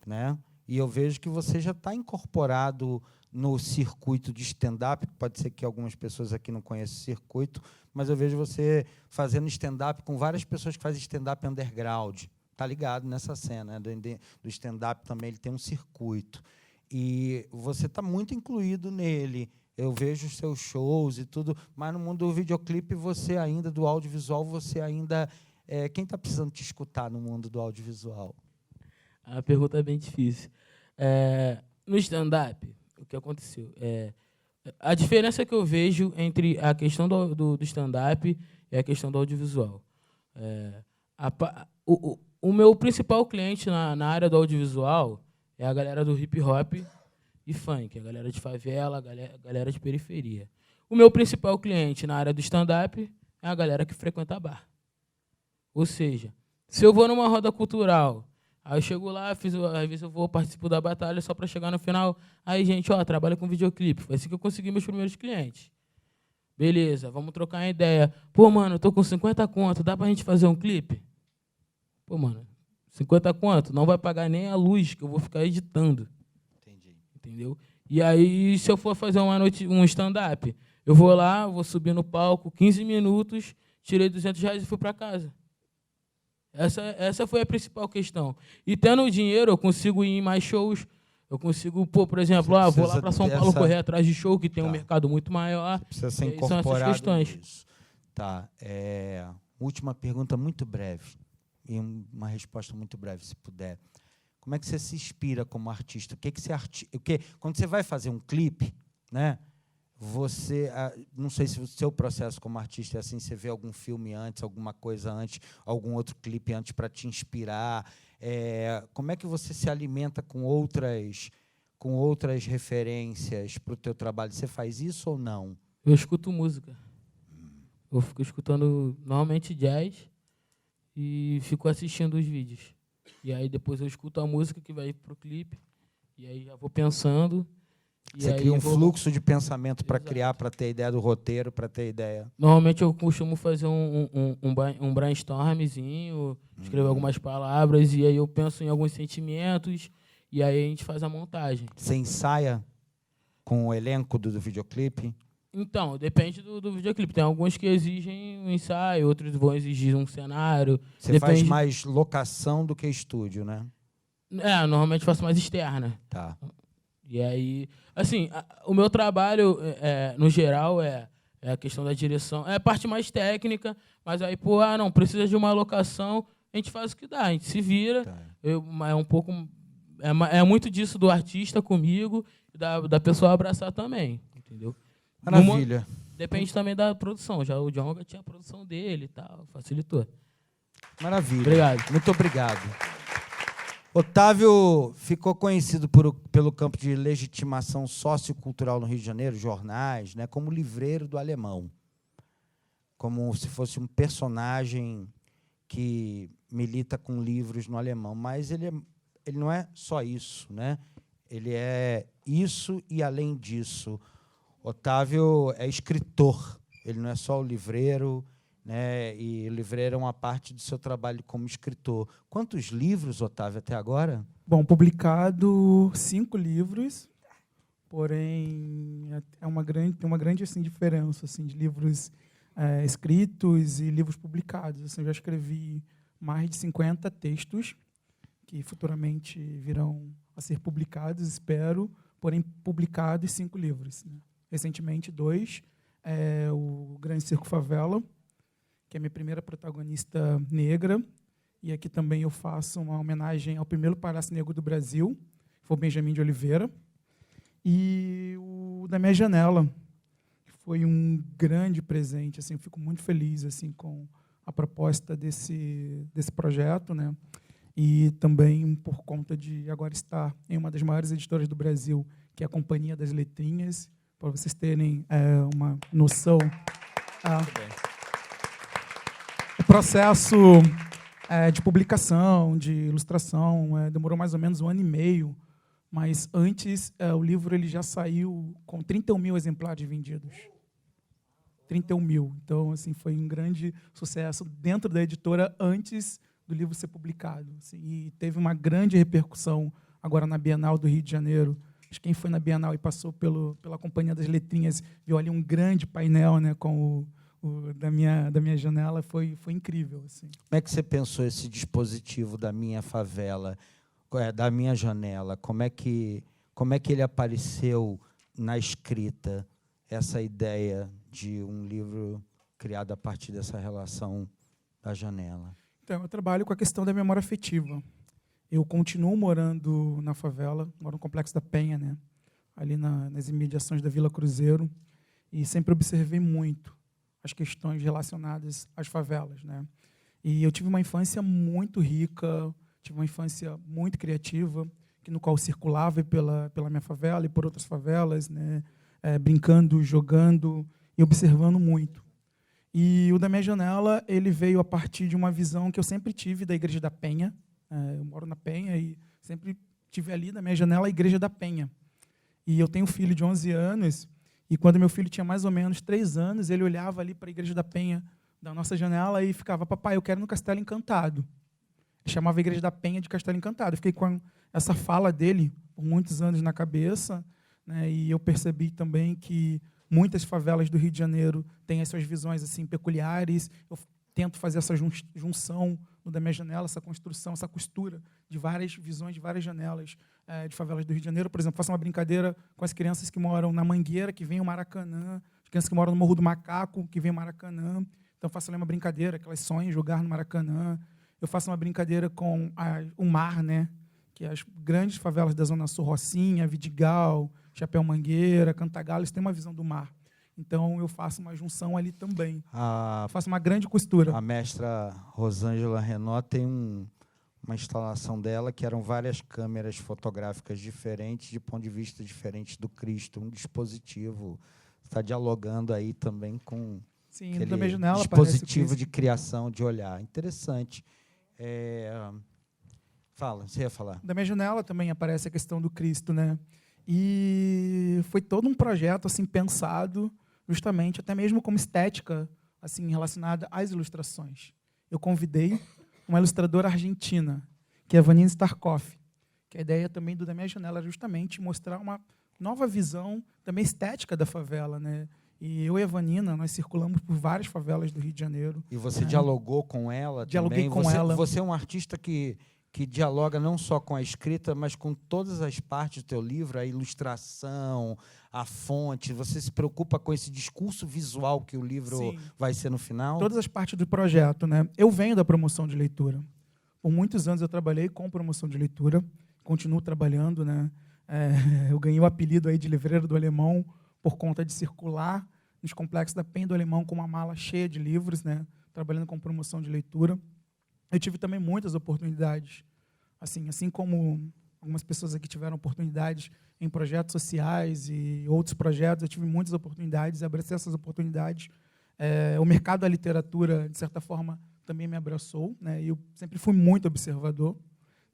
né? E eu vejo que você já está incorporado no circuito de stand-up, pode ser que algumas pessoas aqui não conheçam o circuito, mas eu vejo você fazendo stand-up com várias pessoas que fazem stand-up underground. Está ligado nessa cena, né? Do stand-up também ele tem um circuito. E você está muito incluído nele. Eu vejo os seus shows e tudo, mas no mundo do videoclipe, você ainda, do audiovisual, você ainda... quem está precisando te escutar no mundo do audiovisual? A pergunta é bem difícil. No stand-up, o que aconteceu? A diferença que eu vejo entre a questão do stand-up e a questão do audiovisual. O meu principal cliente na área do audiovisual é a galera do hip-hop e funk, a galera de favela, a galera de periferia. O meu principal cliente na área do stand-up é a galera que frequenta bar. Ou seja, se eu vou numa roda cultural, aí eu chego lá, às vezes eu vou participar da batalha só para chegar no final. Aí, gente, trabalha com videoclipe. Foi assim que eu consegui meus primeiros clientes. Beleza, vamos trocar uma ideia. Pô, mano, eu tô com 50 conto, dá pra gente fazer um clipe? Pô, mano, 50 conto, não vai pagar nem a luz que eu vou ficar editando. Entendi. Entendeu? E aí, se eu for fazer um stand-up, eu vou lá, vou subir no palco, 15 minutos, tirei R$200 e fui para casa. Essa foi a principal questão. E tendo o dinheiro, eu consigo ir em mais shows, eu consigo, pô, por exemplo, Você vou precisa lá para São ter Paulo essa- correr atrás de show, que tem um Tá. mercado muito maior. Precisa ser E aí são essas incorporado questões. nisso. Tá. Última pergunta muito breve. E uma resposta muito breve, se puder. Como é que você se inspira como artista? Quando você vai fazer um clipe, né? Você, não sei se o seu processo como artista é assim, você vê algum filme antes, alguma coisa antes, algum outro clipe antes para te inspirar. Como é que você se alimenta com outras referências para o teu trabalho? Você faz isso ou não? Eu escuto música. Eu fico escutando normalmente jazz e fico assistindo os vídeos. E aí depois eu escuto a música que vai pro clipe. E aí já vou pensando. E Você aí cria um vou- fluxo de pensamento para Exato. criar, para ter ideia do roteiro, para ter ideia. Normalmente eu costumo fazer um brainstormzinho, escrever algumas palavras, e aí eu penso em alguns sentimentos, e aí a gente faz a montagem. Você ensaia com o elenco do videoclipe? Então, depende do videoclipe. Tem alguns que exigem um ensaio, outros vão exigir um cenário. Você faz Depende- mais locação do que estúdio, né? Normalmente faço mais externa. Tá. E aí, assim, o meu trabalho, no geral, é a questão da direção. É a parte mais técnica, mas aí, não, precisa de uma locação, a gente faz o que dá, a gente se vira. Tá. É muito disso do artista comigo, e da pessoa abraçar também, entendeu? Maravilha. Depende também da produção. Já o Djonga tinha a produção dele e tal, facilitou. Maravilha. Obrigado. Muito obrigado. Otávio ficou conhecido pelo campo de legitimação sociocultural no Rio de Janeiro, jornais, né, como livreiro do alemão. Como se fosse um personagem que milita com livros no alemão. Mas ele não é só isso, né? Ele é isso e, além disso, Otávio é escritor. Ele não é só o livreiro, né? E o livreiro é uma parte do seu trabalho como escritor. Quantos livros, Otávio, até agora? Bom, publicado 5 livros, porém tem uma grande assim, diferença assim, de livros escritos e livros publicados. Assim, eu já escrevi mais de 50 textos que futuramente virão a ser publicados, espero, porém publicados 5 livros, né? Recentemente 2, o Grande Circo Favela, que é a minha primeira protagonista negra, e aqui também eu faço uma homenagem ao primeiro palhaço negro do Brasil, que foi o Benjamin de Oliveira, e o Da Minha Janela, que foi um grande presente. Assim, eu fico muito feliz assim, com a proposta desse projeto, né? E também por conta de agora estar em uma das maiores editoras do Brasil, que é a Companhia das Letrinhas, para vocês terem uma noção. O processo de publicação, de ilustração, demorou mais ou menos 1 ano e meio, mas antes o livro ele já saiu com 31 mil exemplares vendidos. 31 mil. Então, assim, foi um grande sucesso dentro da editora antes do livro ser publicado. Assim, e teve uma grande repercussão agora na Bienal do Rio de Janeiro. Acho que quem foi na Bienal e passou pela Companhia das Letrinhas viu ali um grande painel, né, com o da minha janela, foi incrível. Assim. Como é que você pensou esse dispositivo da minha favela, da minha janela? Como é que ele apareceu na escrita, essa ideia de um livro criado a partir dessa relação da janela? Então, eu trabalho com a questão da memória afetiva. Eu continuo morando na favela, moro no Complexo da Penha, né, ali nas imediações da Vila Cruzeiro, e sempre observei muito as questões relacionadas às favelas, né? E eu tive uma infância muito rica, tive uma infância muito criativa, no qual circulava pela minha favela e por outras favelas, né? Brincando, jogando e observando muito. E o Da Minha Janela ele veio a partir de uma visão que eu sempre tive da Igreja da Penha. Eu moro na Penha e sempre tive ali na minha janela a Igreja da Penha. E eu tenho um filho de 11 anos, e quando meu filho tinha mais ou menos 3 anos, ele olhava ali para a Igreja da Penha da nossa janela e ficava: papai, eu quero ir no Castelo Encantado. Ele chamava a Igreja da Penha de Castelo Encantado. Eu fiquei com essa fala dele por muitos anos na cabeça, né, e eu percebi também que muitas favelas do Rio de Janeiro têm as suas visões assim peculiares. Eu tento fazer essa junção no Da Minha Janela, essa construção, essa costura de várias visões, de várias janelas de favelas do Rio de Janeiro. Por exemplo, faço uma brincadeira com as crianças que moram na Mangueira, que vem o Maracanã, as crianças que moram no Morro do Macaco, que vem o Maracanã. Então, faço ali uma brincadeira, que elas sonham em jogar no Maracanã. Eu faço uma brincadeira com o mar, né? Que as grandes favelas da Zona Sul, Rocinha, Vidigal, Chapéu Mangueira, Cantagalo, eles têm uma visão do mar. Então, eu faço uma junção ali também. Faço uma grande costura. A mestra Rosângela Renault tem uma instalação dela que eram várias câmeras fotográficas diferentes, de ponto de vista diferente do Cristo. Um dispositivo. Está dialogando aí também com Sim, aquele da minha janela dispositivo de criação de olhar. Interessante. Fala, você ia falar. Da minha janela também aparece a questão do Cristo, né? E foi todo um projeto assim pensado justamente até mesmo como estética assim relacionada às ilustrações. Eu convidei uma ilustradora argentina, que é a Vanina Starkoff, que a ideia também do Da Minha Janela era justamente mostrar uma nova visão também estética da favela, né? E eu e a Vanina, nós circulamos por várias favelas do Rio de Janeiro. E você dialogou com ela Dialoguei também? com ela. Você é um artista que dialoga não só com a escrita, mas com todas as partes do teu livro, a ilustração, a fonte. Você se preocupa com esse discurso visual que o livro Sim. vai ser no final? Todas as partes do projeto, né? Eu venho da promoção de leitura. Por muitos anos eu trabalhei com promoção de leitura, continuo trabalhando, né? Eu ganhei o apelido aí de livreiro do Alemão por conta de circular nos complexos da Penha do Alemão com uma mala cheia de livros, né? Trabalhando com promoção de leitura. Eu tive também muitas oportunidades, assim como algumas pessoas aqui tiveram oportunidades em projetos sociais e outros projetos, eu tive muitas oportunidades, abracei essas oportunidades. O mercado da literatura, de certa forma, também me abraçou, né? E eu sempre fui muito observador,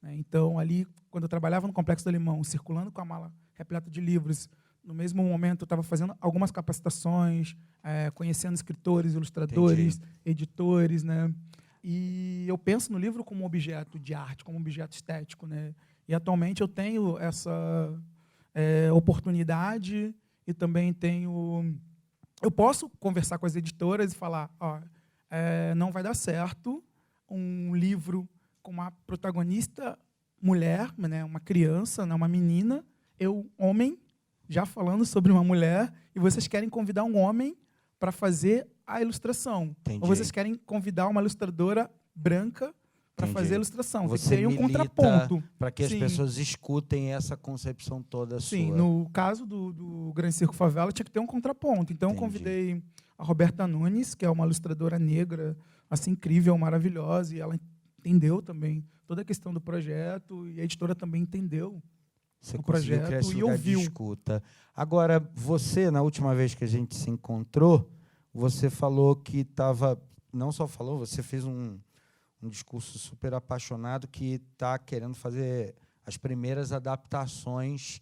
né? Então, ali, quando eu trabalhava no Complexo do Alemão, circulando com a mala repleta de livros, no mesmo momento eu estava fazendo algumas capacitações, conhecendo escritores, ilustradores, editores, né? E eu penso no livro como um objeto de arte, como um objeto estético, né? E atualmente eu tenho essa oportunidade e também eu posso conversar com as editoras e falar, não vai dar certo um livro com uma protagonista mulher, né? Uma criança, né? Uma menina, homem, já falando sobre uma mulher, e vocês querem convidar um homem para fazer a ilustração. Entendi. Ou vocês querem convidar uma ilustradora branca para fazer a ilustração. Você tem um contraponto. Para que as Sim. pessoas escutem essa concepção toda Sim, sua. no caso do Grande Circo Favela, tinha que ter um contraponto. Então, eu convidei a Roberta Nunes, que é uma ilustradora negra, assim, incrível, maravilhosa, e ela entendeu também toda a questão do projeto, e a editora também entendeu Você o conseguiu projeto criar esse e lugar de ouviu. escuta. Agora, você, na última vez que a gente se encontrou, você falou que estava... Não só falou, você fez um discurso super apaixonado que está querendo fazer as primeiras adaptações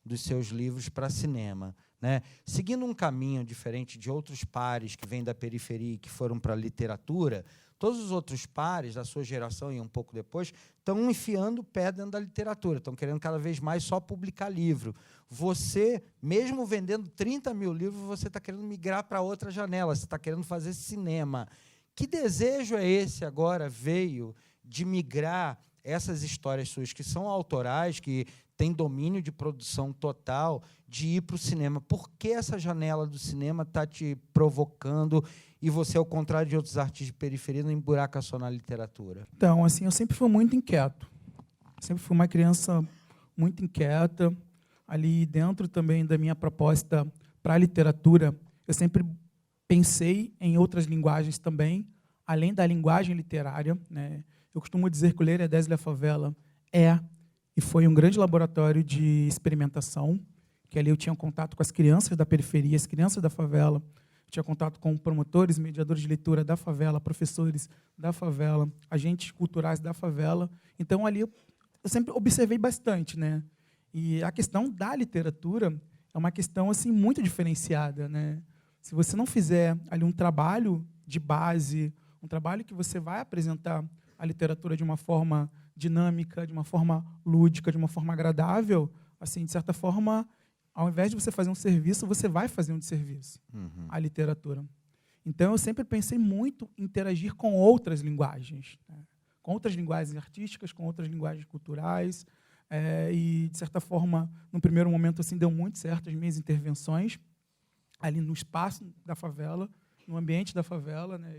dos seus livros para cinema, né? Seguindo um caminho diferente de outros pares que vêm da periferia e que foram para a literatura, todos os outros pares da sua geração e um pouco depois estão enfiando o pé dentro da literatura, estão querendo cada vez mais só publicar livro. Você, mesmo vendendo 30 mil livros, você está querendo migrar para outra janela, você está querendo fazer cinema. Que desejo é esse agora, veio, de migrar essas histórias suas que são autorais, que têm domínio de produção total, de ir para o cinema? Por que essa janela do cinema está te provocando e você, ao contrário de outros artistas de periferia, não emburaca só na literatura? Então, assim, eu sempre fui muito inquieto. Sempre fui uma criança muito inquieta. Ali dentro também da minha proposta para a literatura, eu sempre pensei em outras linguagens também, além da linguagem literária, né? Eu costumo dizer que o Ler Edésio da Favela e foi um grande laboratório de experimentação, que ali eu tinha contato com as crianças da periferia, as crianças da favela, eu tinha contato com promotores, mediadores de leitura da favela, professores da favela, agentes culturais da favela. Então, ali eu sempre observei bastante, né? E a questão da literatura é uma questão assim muito diferenciada, né? Se você não fizer ali um trabalho de base, um trabalho que você vai apresentar a literatura de uma forma dinâmica, de uma forma lúdica, de uma forma agradável, assim, de certa forma, ao invés de você fazer um serviço, você vai fazer um desserviço à literatura. Então, eu sempre pensei muito em interagir com outras linguagens, né? Com outras linguagens artísticas, com outras linguagens culturais. E, de certa forma, no primeiro momento, assim, deu muito certo as minhas intervenções ali no espaço da favela, no ambiente da favela. Né?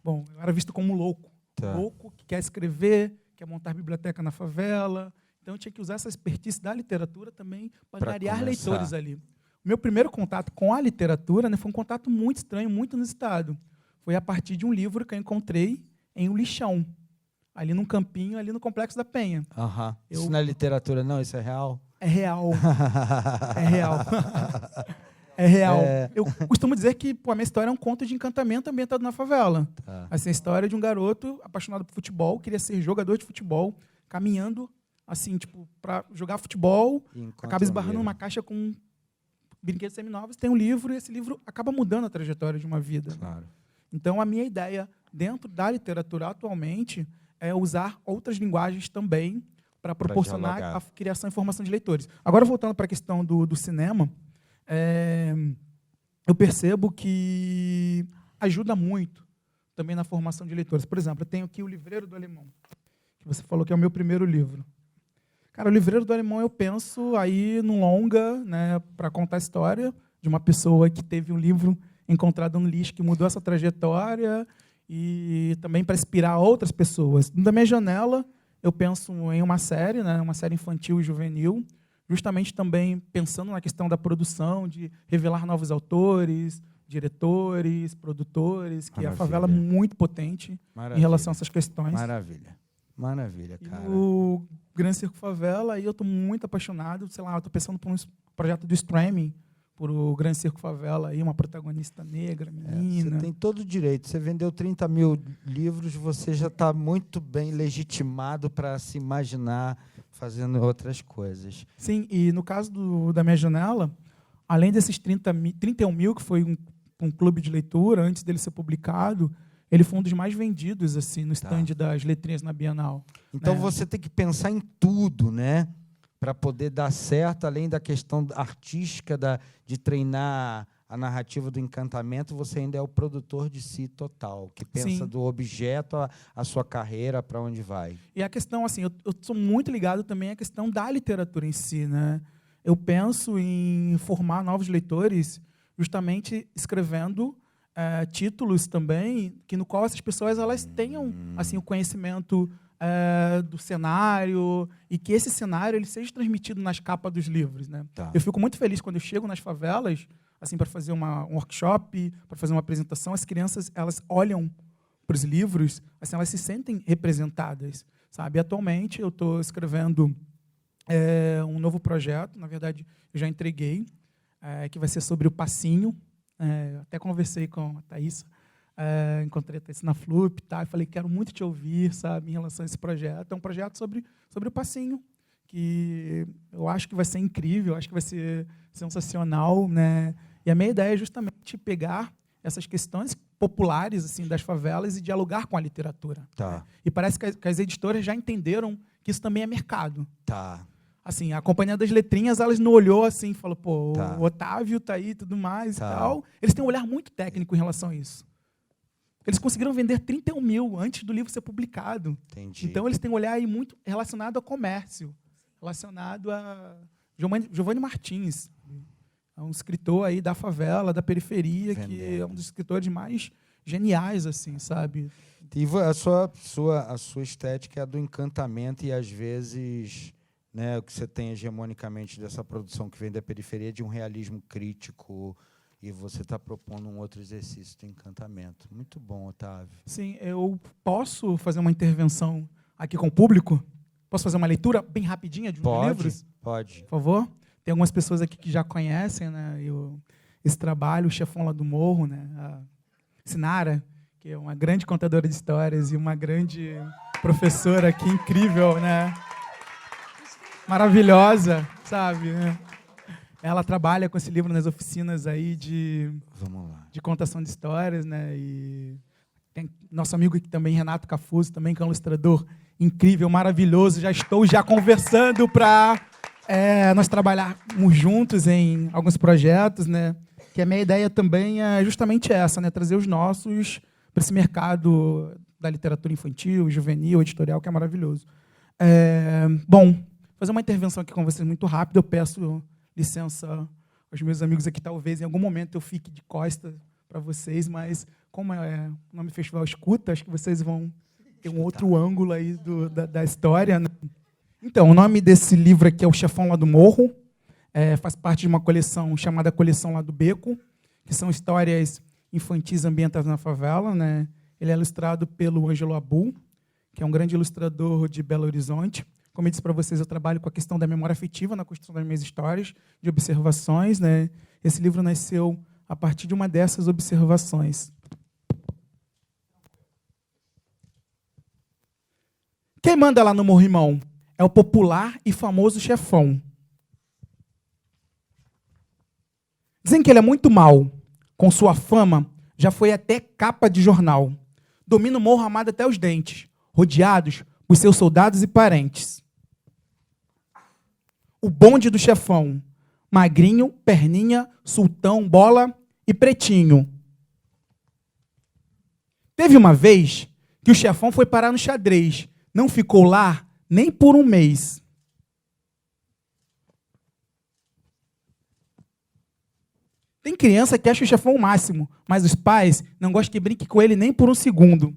Bom, eu era visto como louco. Tá. Louco que quer escrever, quer montar biblioteca na favela. Então, eu tinha que usar essa expertise da literatura também para angariar leitores ali. O meu primeiro contato com a literatura, né, foi um contato muito estranho, muito inusitado. Foi a partir de um livro que eu encontrei em um lixão, ali num campinho, ali no Complexo da Penha. Isso não é literatura, não? Isso é real? É real. É real. É real. Eu costumo dizer que a minha história é um conto de encantamento ambientado na favela. Tá. Assim, a história de um garoto apaixonado por futebol, queria ser jogador de futebol, caminhando assim, tipo, para jogar futebol, acaba esbarrando numa caixa com brinquedos seminovos, tem um livro, e esse livro acaba mudando a trajetória de uma vida. Claro. Então, a minha ideia, dentro da literatura atualmente, é usar outras linguagens também para proporcionar a criação e formação de leitores. Agora, voltando para a questão do cinema, eu percebo que ajuda muito também na formação de leitores. Por exemplo, eu tenho aqui o Livreiro do Alemão, que você falou que é o meu primeiro livro. Cara, o Livreiro do Alemão, eu penso aí num longa, né, para contar a história de uma pessoa que teve um livro encontrado no lixo, que mudou essa trajetória, e também para inspirar outras pessoas. Da minha janela, eu penso em uma série, né, uma série infantil e juvenil, justamente também pensando na questão da produção, de revelar novos autores, diretores, produtores, que a favela é muito potente em relação a essas questões. Maravilha. Maravilha, cara. O Grande Circo Favela, aí eu estou muito apaixonado, sei lá, eu estou pensando por um projeto de streaming, por o Grande Circo Favela, aí, uma protagonista negra, menina. Você tem todo o direito. Você vendeu 30 mil livros, você já está muito bem legitimado para se imaginar fazendo outras coisas. Sim, e no caso da minha janela, além desses 31 mil, que foi um clube de leitura, antes dele ser publicado, ele foi um dos mais vendidos assim no stand das letrinhas na Bienal. Então, você tem que pensar em tudo, né? Para poder dar certo, além da questão artística, de treinar a narrativa do encantamento, você ainda é o produtor de si total, que pensa do objeto a sua carreira, para onde vai. E a questão, assim, eu sou muito ligado também à questão da literatura em si, né? Eu penso em formar novos leitores justamente escrevendo títulos também, no qual essas pessoas elas tenham assim, o conhecimento do cenário, e que esse cenário ele seja transmitido nas capas dos livros, né? Eu fico muito feliz quando eu chego nas favelas, assim, para fazer um workshop, para fazer uma apresentação, as crianças elas olham para os livros, assim, elas se sentem representadas, sabe? Atualmente eu estou escrevendo um novo projeto, na verdade eu já entreguei, que vai ser sobre o passinho. Até conversei com a Thaís, encontrei a Thaís na Flup, e falei, quero muito te ouvir, sabe, em relação a esse projeto. É um projeto sobre o passinho, que eu acho que vai ser incrível, acho que vai ser sensacional, né? E a minha ideia é justamente pegar essas questões populares assim, das favelas e dialogar com a literatura. E parece que as editoras já entenderam que isso também é mercado. Assim, a Companhia das Letrinhas, elas não olhou assim e falou, pô, o Otávio está aí e tudo mais e tal. Eles têm um olhar muito técnico em relação a isso. Eles conseguiram vender 31 mil antes do livro ser publicado. Entendi. Então, eles têm um olhar aí muito relacionado ao comércio, relacionado a Giovanni Martins, é um escritor aí da favela, da periferia, que é um dos escritores mais geniais, assim, sabe? E a sua estética é a do encantamento, e às vezes, né, o que você tem hegemonicamente dessa produção que vem da periferia, de um realismo crítico, e você está propondo um outro exercício de encantamento. Muito bom, Otávio. Sim, eu posso fazer uma intervenção aqui com o público? Posso fazer uma leitura bem rapidinha de um livros? Pode. Por favor? Tem algumas pessoas aqui que já conhecem, né, esse trabalho, o chefão lá do morro, né, a Sinara, que é uma grande contadora de histórias e uma grande professora aqui, incrível, né? Maravilhosa, sabe, né? Ela trabalha com esse livro nas oficinas aí de contação de histórias, né? E tem nosso amigo aqui também, Renato Cafuso, também, que é um ilustrador incrível, maravilhoso. Já estou conversando para nós trabalharmos juntos em alguns projetos, né? Que a minha ideia também é justamente essa, né? Trazer os nossos para esse mercado da literatura infantil, juvenil, editorial, que é maravilhoso. Bom, fazer uma intervenção aqui com vocês muito rápido. Eu peço licença aos meus amigos aqui. Talvez em algum momento eu fique de costas para vocês, mas como é o nome do festival Escuta, acho que vocês vão ter um outro ângulo aí da história, né? Então, o nome desse livro aqui é O Chefão Lá do Morro. Faz parte de uma coleção chamada Coleção Lá do Beco, que são histórias infantis ambientadas na favela, né? Ele é ilustrado pelo Ângelo Abu, que é um grande ilustrador de Belo Horizonte. Como eu disse para vocês, eu trabalho com a questão da memória afetiva na construção das minhas histórias, de observações, né? Esse livro nasceu a partir de uma dessas observações. Quem manda lá no Morrimão é o popular e famoso chefão. Dizem que ele é muito mau. Com sua fama, já foi até capa de jornal. Domina o morro amado até os dentes, rodeados por seus soldados e parentes. O bonde do chefão, magrinho, perninha, sultão, bola e pretinho. Teve uma vez que o chefão foi parar no xadrez. Não ficou lá nem por um mês. Tem criança que acha o chefão o máximo, mas os pais não gostam que brinque com ele nem por um segundo.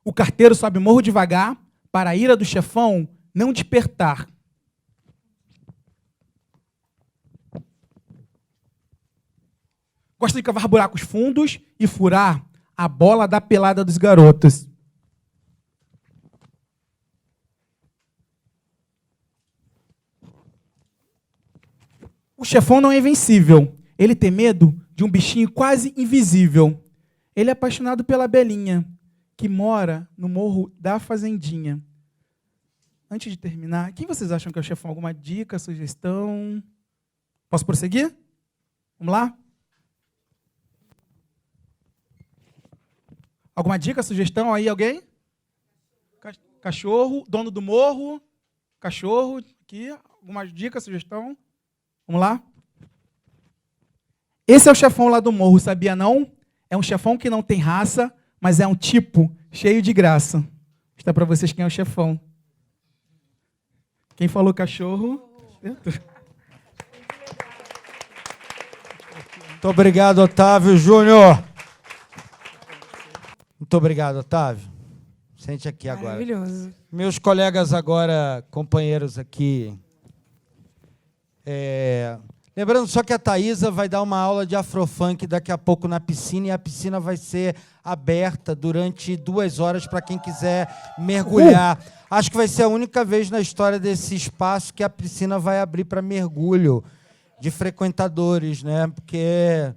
O carteiro sobe morro devagar, para a ira do chefão não despertar. Gosta de cavar buracos fundos e furar a bola da pelada dos garotos. O chefão não é invencível. Ele tem medo de um bichinho quase invisível. Ele é apaixonado pela Belinha, que mora no morro da Fazendinha. Antes de terminar, quem vocês acham que é o chefão? Alguma dica, sugestão? Posso prosseguir? Vamos lá? Alguma dica, sugestão aí, alguém? Cachorro, dono do morro, cachorro, aqui. Alguma dica, sugestão? Vamos lá? Esse é o chefão lá do morro, sabia não? É um chefão que não tem raça, mas é um tipo cheio de graça. Vou mostrar para vocês quem é o chefão. Quem falou cachorro? Muito obrigado, Otávio Júnior. Muito obrigado, Otávio. Sente aqui agora. Maravilhoso. Meus colegas agora, companheiros aqui. Lembrando só que a Thaísa vai dar uma aula de afrofunk daqui a pouco na piscina, e a piscina vai ser aberta durante 2 horas para quem quiser mergulhar. Acho que vai ser a única vez na história desse espaço que a piscina vai abrir para mergulho de frequentadores, né? Porque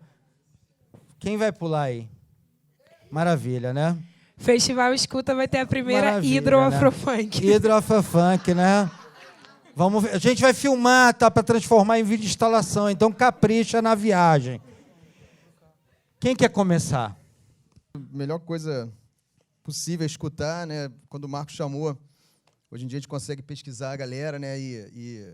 quem vai pular aí? Maravilha, né? Festival Escuta vai ter a primeira Maravilha, hidroafrofunk. Né? Hidroafrofunk, né? Vamos ver. A gente vai filmar, tá, para transformar em vídeo instalação, então capricha na viagem. Quem quer começar? A melhor coisa possível é escutar, né? Quando o Marcos chamou, hoje em dia a gente consegue pesquisar a galera, né? E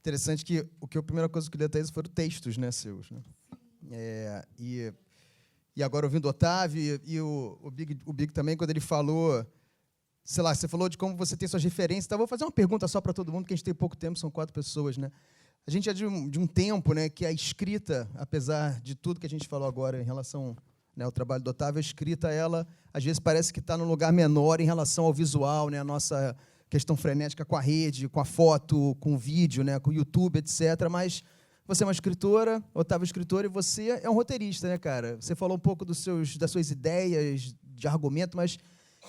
interessante que a primeira coisa que eu li até isso foram textos, né, seus, né? E agora ouvindo o Otávio e o Big também, quando ele falou, sei lá, você falou de como você tem suas referências. Então, vou fazer uma pergunta só para todo mundo, que a gente tem pouco tempo, são 4 pessoas, né? A gente é de um tempo, né, que a escrita, apesar de tudo que a gente falou agora em relação, né, ao trabalho do Otávio, a escrita, ela, às vezes, parece que está num lugar menor em relação ao visual, né, a nossa questão frenética com a rede, com a foto, com o vídeo, né, com o YouTube, etc., mas você é uma escritora, Otávio é escritor, e você é um roteirista, né, cara? Você falou um pouco das suas ideias de argumento, mas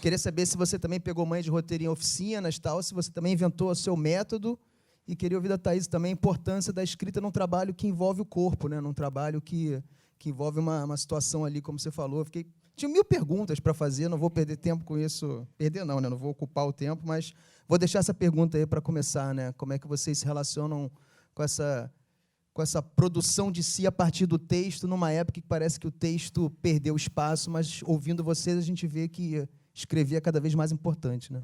queria saber se você também pegou manha de roteiro em oficinas e tal, se você também inventou o seu método, e queria ouvir da Thaís também a importância da escrita num trabalho que envolve o corpo, né? Num trabalho que envolve uma situação ali, como você falou. Tinha 1000 perguntas para fazer, não vou perder tempo com isso. Perder não, né? Não vou ocupar o tempo, mas vou deixar essa pergunta aí para começar, né? Como é que vocês se relacionam com essa produção de si a partir do texto, numa época que parece que o texto perdeu espaço, mas ouvindo vocês a gente vê que escrever é cada vez mais importante, né?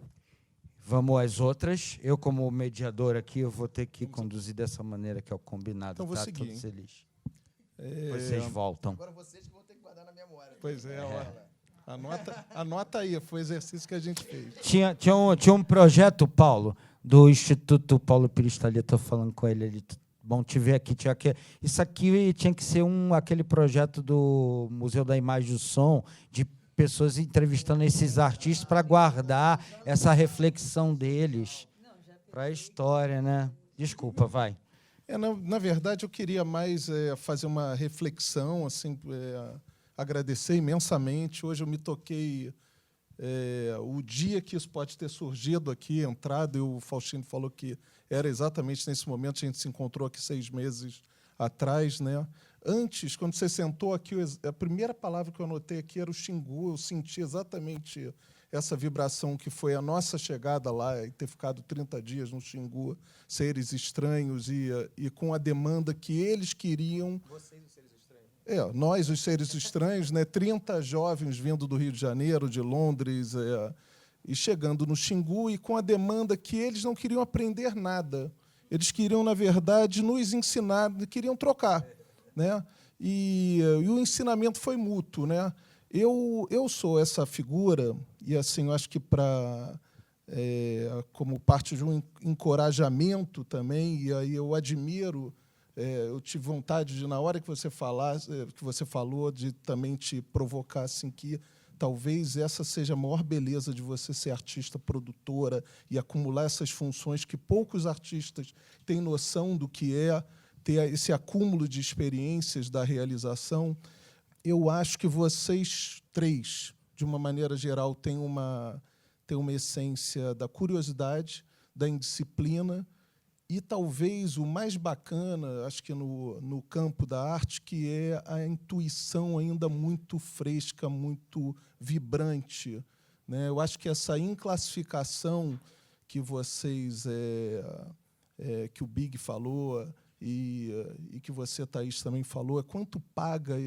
Vamos às outras. Eu, como mediador aqui, eu vou ter que conduzir dessa maneira que é o combinado. Então, vou tá? seguir, Todos hein? eles. Vocês voltam. Agora vocês que vão ter que guardar na memória. Pois é, ó. Anota aí, foi o exercício que a gente fez. Tinha um projeto, Paulo, do Instituto Paulo Pires está ali, estou falando com ele. Bom te ver aqui. Isso aqui tinha que ser aquele projeto do Museu da Imagem e do Som, de pessoas entrevistando esses artistas para guardar essa reflexão deles para a história, né? Desculpa, vai. Na verdade, eu queria mais fazer uma reflexão, assim, agradecer imensamente. Hoje eu me toquei o dia que isso pode ter surgido aqui, entrado, e o Faustino falou que era exatamente nesse momento, a gente se encontrou aqui 6 meses atrás, né? Antes, quando você sentou aqui, a primeira palavra que eu anotei aqui era o Xingu. Eu senti exatamente essa vibração que foi a nossa chegada lá e ter ficado 30 dias no Xingu, seres estranhos, e com a demanda que eles queriam. Vocês, os seres estranhos? Nós, os seres estranhos, né? 30 jovens vindo do Rio de Janeiro, de Londres, e chegando no Xingu, e com a demanda que eles não queriam aprender nada. Eles queriam, na verdade, nos ensinar, queriam trocar, né? E o ensinamento foi mútuo, né? Eu sou essa figura, e assim, eu acho que como parte de um encorajamento também, e aí eu admiro, eu tive vontade de, na hora que você falou, de também te provocar assim, que talvez essa seja a maior beleza de você ser artista, produtora, e acumular essas funções que poucos artistas têm noção do que é ter esse acúmulo de experiências da realização. Eu acho que vocês 3, de uma maneira geral, têm uma essência da curiosidade, da indisciplina, e talvez o mais bacana, acho que no campo da arte, que é a intuição ainda muito fresca, muito vibrante, né? Eu acho que essa inclassificação que vocês, que o Big falou, e que você, Thaís, também falou, quanto paga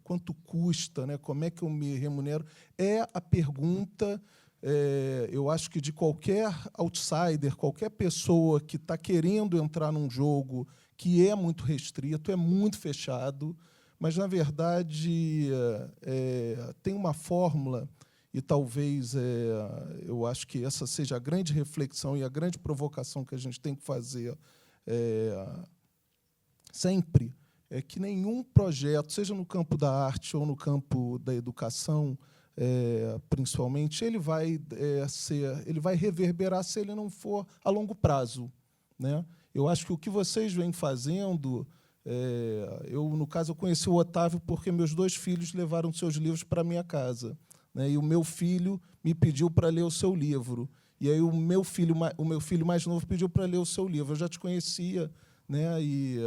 quanto custa, né? Como é que eu me remunero? É a pergunta, eu acho que de qualquer outsider, qualquer pessoa que está querendo entrar num jogo que é muito restrito, é muito fechado, mas, na verdade, tem uma fórmula, e talvez eu acho que essa seja a grande reflexão e a grande provocação que a gente tem que fazer sempre, é que nenhum projeto, seja no campo da arte ou no campo da educação, principalmente, ele vai reverberar se ele não for a longo prazo, né? Eu acho que o que vocês vêm fazendo, no caso, eu conheci o Otávio porque meus 2 filhos levaram seus livros para a minha casa, né? E o meu filho me pediu para ler o seu livro. E aí o meu filho mais novo pediu para ler o seu livro. Eu já te conhecia, né? E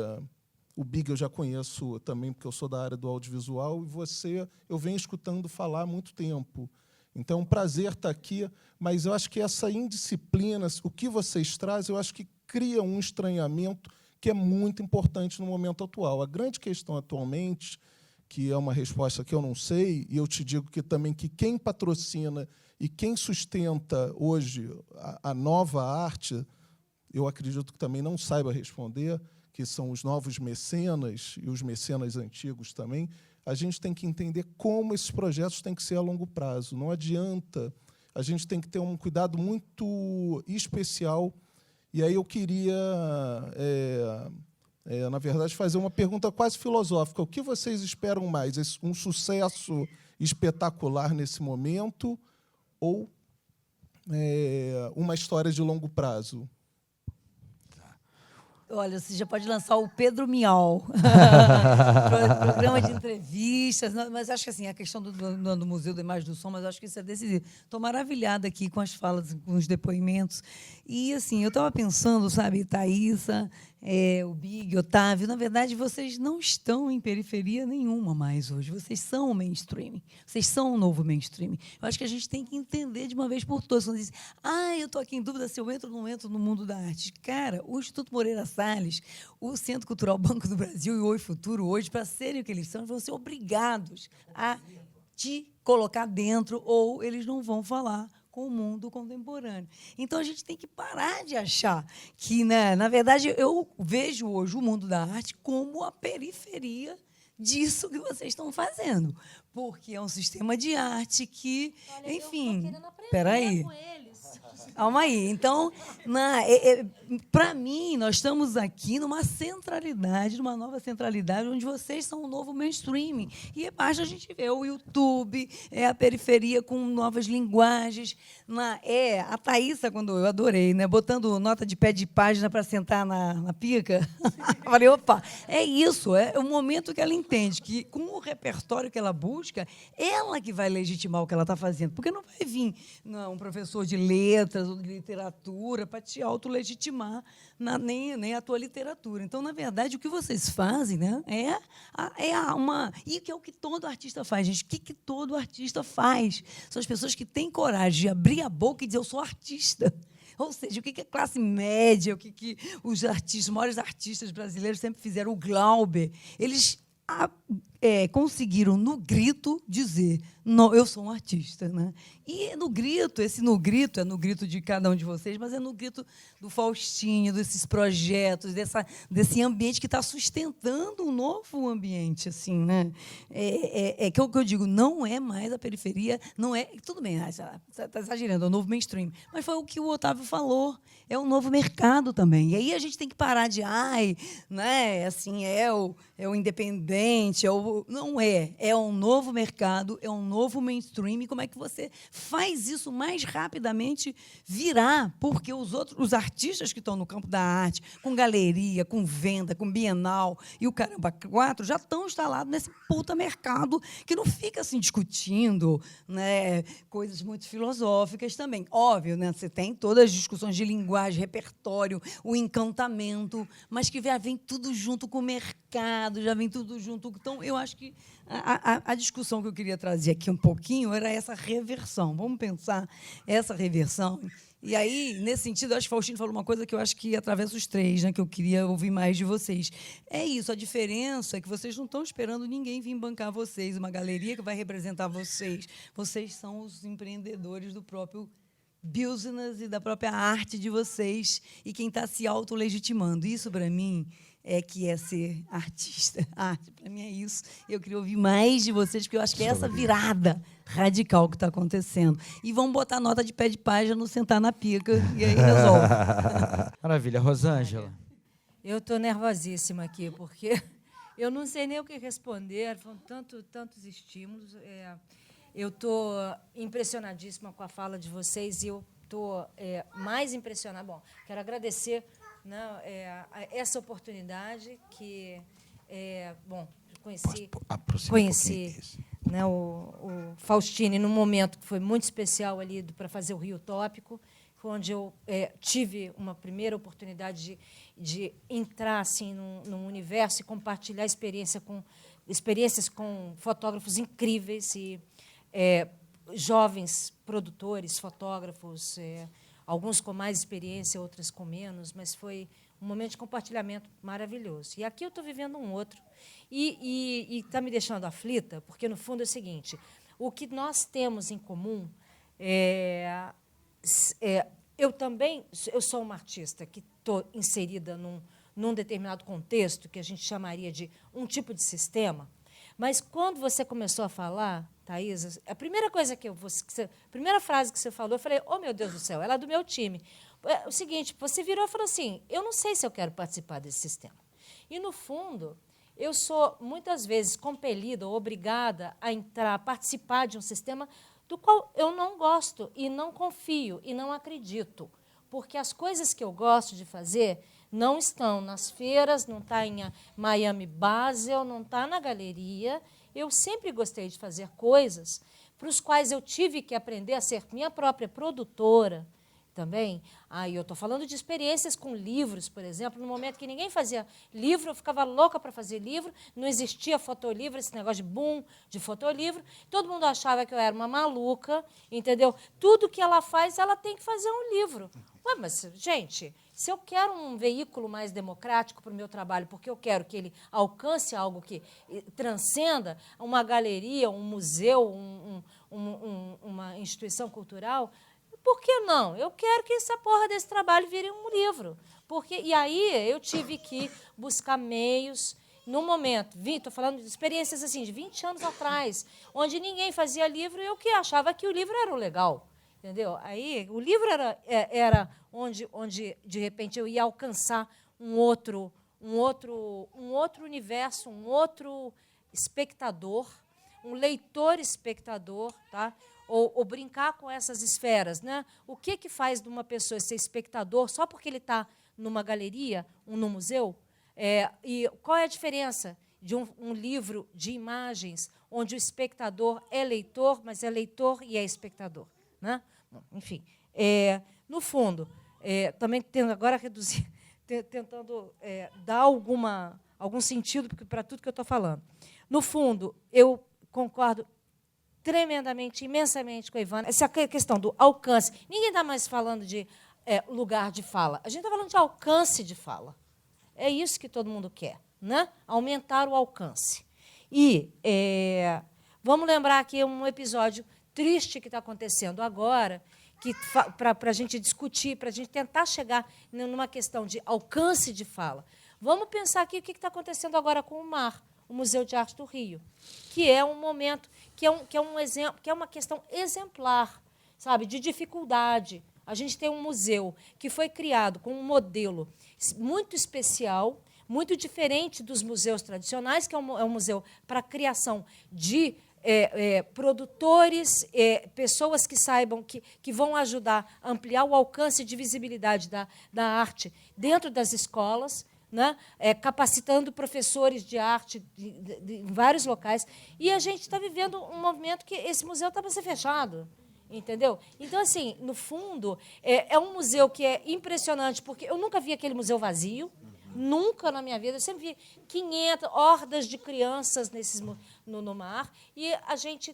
o Big eu já conheço também, porque eu sou da área do audiovisual, e você eu venho escutando falar há muito tempo. Então, é um prazer estar aqui, mas eu acho que essa indisciplina, o que vocês trazem, eu acho que cria um estranhamento que é muito importante no momento atual. A grande questão atualmente, que é uma resposta que eu não sei, e eu te digo que também que quem patrocina e quem sustenta hoje a nova arte, eu acredito que também não saiba responder, que são os novos mecenas e os mecenas antigos também. A gente tem que entender como esses projetos têm que ser a longo prazo. Não adianta, a gente tem que ter um cuidado muito especial. E aí eu queria, na verdade, fazer uma pergunta quase filosófica. O que vocês esperam mais? Um sucesso espetacular nesse momento ou uma história de longo prazo? Olha, você já pode lançar o Pedro Miau, programa de entrevistas, mas acho que assim, a questão do Museu da Imagem do Som, mas acho que isso é decisivo. Estou maravilhada aqui com as falas, com os depoimentos. E assim, eu estava pensando, sabe, Thaísa, o Big, Otávio, na verdade, vocês não estão em periferia nenhuma mais hoje. Vocês são o mainstream. Vocês são o novo mainstream. Eu acho que a gente tem que entender de uma vez por todas. Quando dizem, eu estou aqui em dúvida se eu entro ou não entro no mundo da arte. Cara, o Instituto Moreira Salles, o Centro Cultural Banco do Brasil e o Oi Futuro, hoje, para serem o que eles são, vão ser obrigados a te colocar dentro, ou eles não vão falar com o mundo contemporâneo. Então, a gente tem que parar de achar que, né, na verdade, eu vejo hoje o mundo da arte como a periferia disso que vocês estão fazendo, porque é um sistema de arte que, enfim, espera aí. Calma aí. Então, para mim, nós estamos aqui numa centralidade, numa nova centralidade, onde vocês são um novo mainstream. E basta a gente ver o YouTube, a periferia com novas linguagens. A Thaísa, quando eu adorei, né, botando nota de pé de página para sentar na pica, eu falei, opa, é isso, é o momento que ela entende que, com o repertório que ela busca, ela que vai legitimar o que ela está fazendo. Porque não vai vir um professor de letras ou de literatura para te autolegitimar nem a tua literatura. Então, na verdade, o que vocês fazem, né, e que é o que todo artista faz, gente. O que todo artista faz? São as pessoas que têm coragem de abrir a boca e dizer, eu sou artista. Ou seja, o que a classe média, o que os maiores artistas brasileiros sempre fizeram, o Glauber, eles conseguiram, no grito, dizer, não, eu sou um artista. Né? E no grito, é no grito de cada um de vocês, mas é no grito do Faustinho, desses projetos, desse ambiente que está sustentando um novo ambiente. Assim, né? Que é o que eu digo, não é mais a periferia, não é. Tudo bem, está exagerando, é o novo mainstream. Mas foi o que o Otávio falou, é um novo mercado também. E aí a gente tem que parar de, né, assim, é o independente, não é. É um novo mercado, é um novo mainstream. E como é que você faz isso mais rapidamente virar? Porque os artistas que estão no campo da arte, com galeria, com venda, com bienal e o caramba 4, já estão instalados nesse puta mercado que não fica assim discutindo, né, coisas muito filosóficas também. Óbvio, né, você tem todas as discussões de linguagem, repertório, o encantamento, mas que já vem tudo junto com o mercado, já vem tudo junto. Então, eu acho que a discussão que eu queria trazer aqui um pouquinho era essa reversão. Vamos pensar essa reversão. E aí, nesse sentido, eu acho que o Faustino falou uma coisa que eu acho que atravessa os três, né, que eu queria ouvir mais de vocês. É isso, a diferença é que vocês não estão esperando ninguém vir bancar vocês, uma galeria que vai representar vocês. Vocês são os empreendedores do próprio business e da própria arte de vocês e quem está se autolegitimando. Isso, para mim, que é ser artista. Arte, para mim, é isso. Eu queria ouvir mais de vocês, porque eu acho que é essa virada radical que está acontecendo. E vamos botar nota de pé de página no sentar na pica, e aí resolve. Maravilha. Rosângela. Eu estou nervosíssima aqui, porque eu não sei nem o que responder, foram tantos estímulos. Eu estou impressionadíssima com a fala de vocês e eu estou mais impressionada. Bom, quero agradecer, né, essa oportunidade que, conheci né, o Faustini num momento que foi muito especial ali para fazer o Rio Tópico, onde eu tive uma primeira oportunidade de entrar assim num universo e compartilhar experiências com fotógrafos incríveis e jovens produtores, fotógrafos, alguns com mais experiência, outros com menos, mas foi um momento de compartilhamento maravilhoso. E aqui eu estou vivendo um outro. E está me deixando aflita, porque, no fundo, é o seguinte, o que nós temos em comum eu sou uma artista que estou inserida num determinado contexto que a gente chamaria de um tipo de sistema, mas quando você começou a falar, Thaísa, a primeira frase que você falou, eu falei, oh, meu Deus do céu, ela é do meu time. É o seguinte, você virou e falou assim, eu não sei se eu quero participar desse sistema. E, no fundo, eu sou, muitas vezes, compelida ou obrigada a participar de um sistema do qual eu não gosto e não confio e não acredito, porque as coisas que eu gosto de fazer não estão nas feiras, não está em Miami Basel, não está na galeria. Eu sempre gostei de fazer coisas para os quais eu tive que aprender a ser minha própria produtora também. Aí eu estou falando de experiências com livros, por exemplo, no momento que ninguém fazia livro, eu ficava louca para fazer livro, não existia fotolivro, esse negócio de boom de fotolivro, todo mundo achava que eu era uma maluca, entendeu? Tudo que ela faz, ela tem que fazer um livro. Ué, mas, gente, se eu quero um veículo mais democrático para o meu trabalho, porque eu quero que ele alcance algo que transcenda uma galeria, um museu, uma instituição cultural, por que não? Eu quero que essa porra desse trabalho vire um livro. E aí eu tive que buscar meios, no momento, estou falando de experiências assim, de 20 anos atrás, onde ninguém fazia livro e eu que achava que o livro era o legal. Entendeu? Aí o livro era onde, de repente, eu ia alcançar um outro universo, um outro espectador, um leitor espectador, tá? Ou brincar com essas esferas, né? O que faz de uma pessoa ser espectador só porque ele está numa galeria, num museu? E qual é a diferença de um livro de imagens onde o espectador é leitor, mas é leitor e é espectador, né? Bom, enfim, no fundo, também tendo agora reduzir, tentando dar algum sentido para tudo que eu estou falando. No fundo, eu concordo tremendamente, imensamente com a Ivana. Essa questão do alcance. Ninguém está mais falando de lugar de fala. A gente está falando de alcance de fala. É isso que todo mundo quer, né? Aumentar o alcance. E vamos lembrar aqui um episódio triste que está acontecendo agora, para a gente discutir, para a gente tentar chegar numa questão de alcance de fala. Vamos pensar aqui o que está acontecendo agora com o MAR, o Museu de Arte do Rio, que é um momento, que é um exemplo, que é uma questão exemplar, sabe, de dificuldade. A gente tem um museu que foi criado com um modelo muito especial, muito diferente dos museus tradicionais, que é um museu para a criação de produtores, pessoas que saibam, que vão ajudar a ampliar o alcance de visibilidade da arte dentro das escolas, né? Capacitando professores de arte em vários locais. E a gente está vivendo um movimento que esse museu está para ser fechado. Entendeu? Então, assim, no fundo, é um museu que é impressionante, porque eu nunca vi aquele museu vazio, nunca na minha vida. Eu sempre vi 500 hordas de crianças no mar, e a gente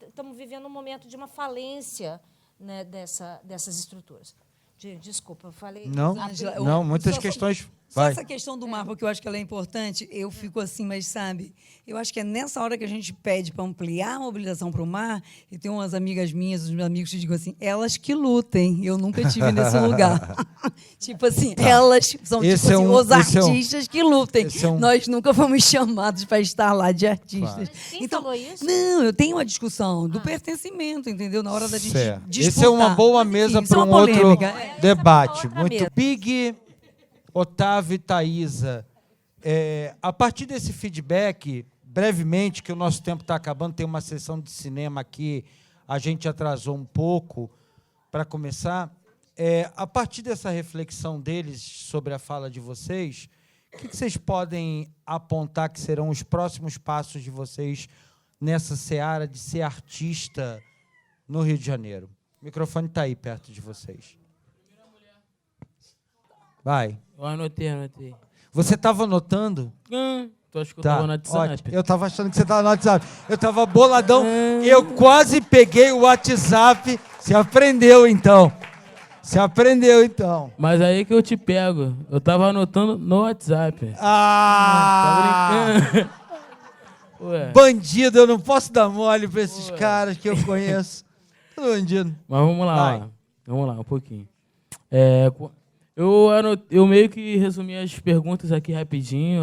estamos vivendo um momento de uma falência, né, dessas estruturas. Desculpa, eu falei... Não, muitas questões... Só essa questão do mar, porque eu acho que ela é importante, eu fico assim, mas sabe, eu acho que é nessa hora que a gente pede para ampliar a mobilização para o mar, e tem umas amigas minhas, os meus amigos que digam assim, elas que lutem, eu nunca estive nesse lugar. Tipo assim, elas são tipo assim, os artistas que lutem. Nós nunca fomos chamados para estar lá de artistas. Mas quem falou isso? Não, eu tenho uma discussão do pertencimento, entendeu? Na hora da gente disputar. Essa é uma boa mesa para um outro debate. Muito big... Otávio e Thaisa, a partir desse feedback, brevemente, que o nosso tempo está acabando, tem uma sessão de cinema aqui, a gente atrasou um pouco para começar. A partir dessa reflexão deles sobre a fala de vocês, o que vocês podem apontar que serão os próximos passos de vocês nessa seara de ser artista no Rio de Janeiro? O microfone está aí perto de vocês. Vai. Eu anotei. Você estava anotando? Tu acha que eu estava no WhatsApp? Ótimo. Eu estava achando que você estava no WhatsApp. Eu estava boladão. Eu quase peguei o WhatsApp. Você aprendeu, então. Mas aí que eu te pego. Eu estava anotando no WhatsApp. Tá brincando? Ué. Bandido, eu não posso dar mole para esses caras que eu conheço. Tudo bandido. Mas vamos lá. Vamos lá, um pouquinho. Eu meio que resumi as perguntas aqui rapidinho.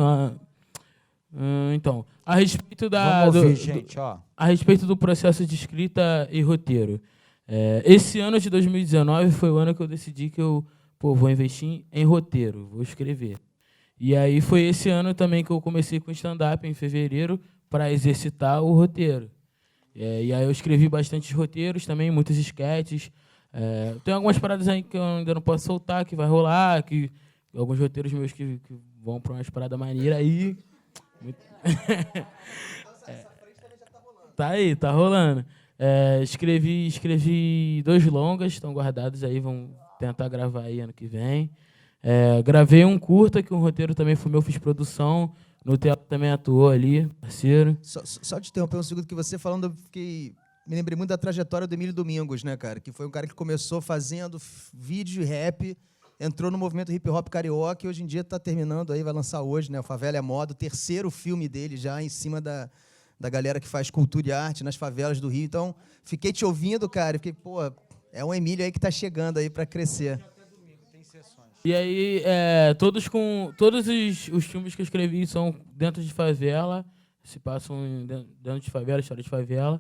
Então, a respeito a respeito do processo de escrita e roteiro. Esse ano de 2019 foi o ano que eu decidi que eu vou investir em roteiro, vou escrever. E aí foi esse ano também que eu comecei com stand-up, em fevereiro, para exercitar o roteiro. E aí eu escrevi bastante roteiros também, muitos esquetes. Tem algumas paradas aí que eu ainda não posso soltar, que vai rolar, alguns roteiros meus que vão para umas paradas maneiras aí. Tá aí, tá rolando. Escrevi 2 longas, estão guardados aí, vamos tentar gravar aí ano que vem. Gravei um curta, que um roteiro também foi meu, fiz produção. No teatro também atuou ali, parceiro. Só te interromper um segundo, que você falando, eu fiquei... Me lembrei muito da trajetória do Emílio Domingos, né, cara? Que foi um cara que começou fazendo vídeo e rap, entrou no movimento hip-hop carioca e hoje em dia está terminando aí, vai lançar hoje, né? O Favela é Moda, o 3º filme dele já em cima da galera que faz cultura e arte nas favelas do Rio. Então, fiquei te ouvindo, cara, e fiquei, É um Emílio aí que está chegando aí para crescer. E aí, todos os filmes que eu escrevi são dentro de favela, se passam dentro de favela, história de favela.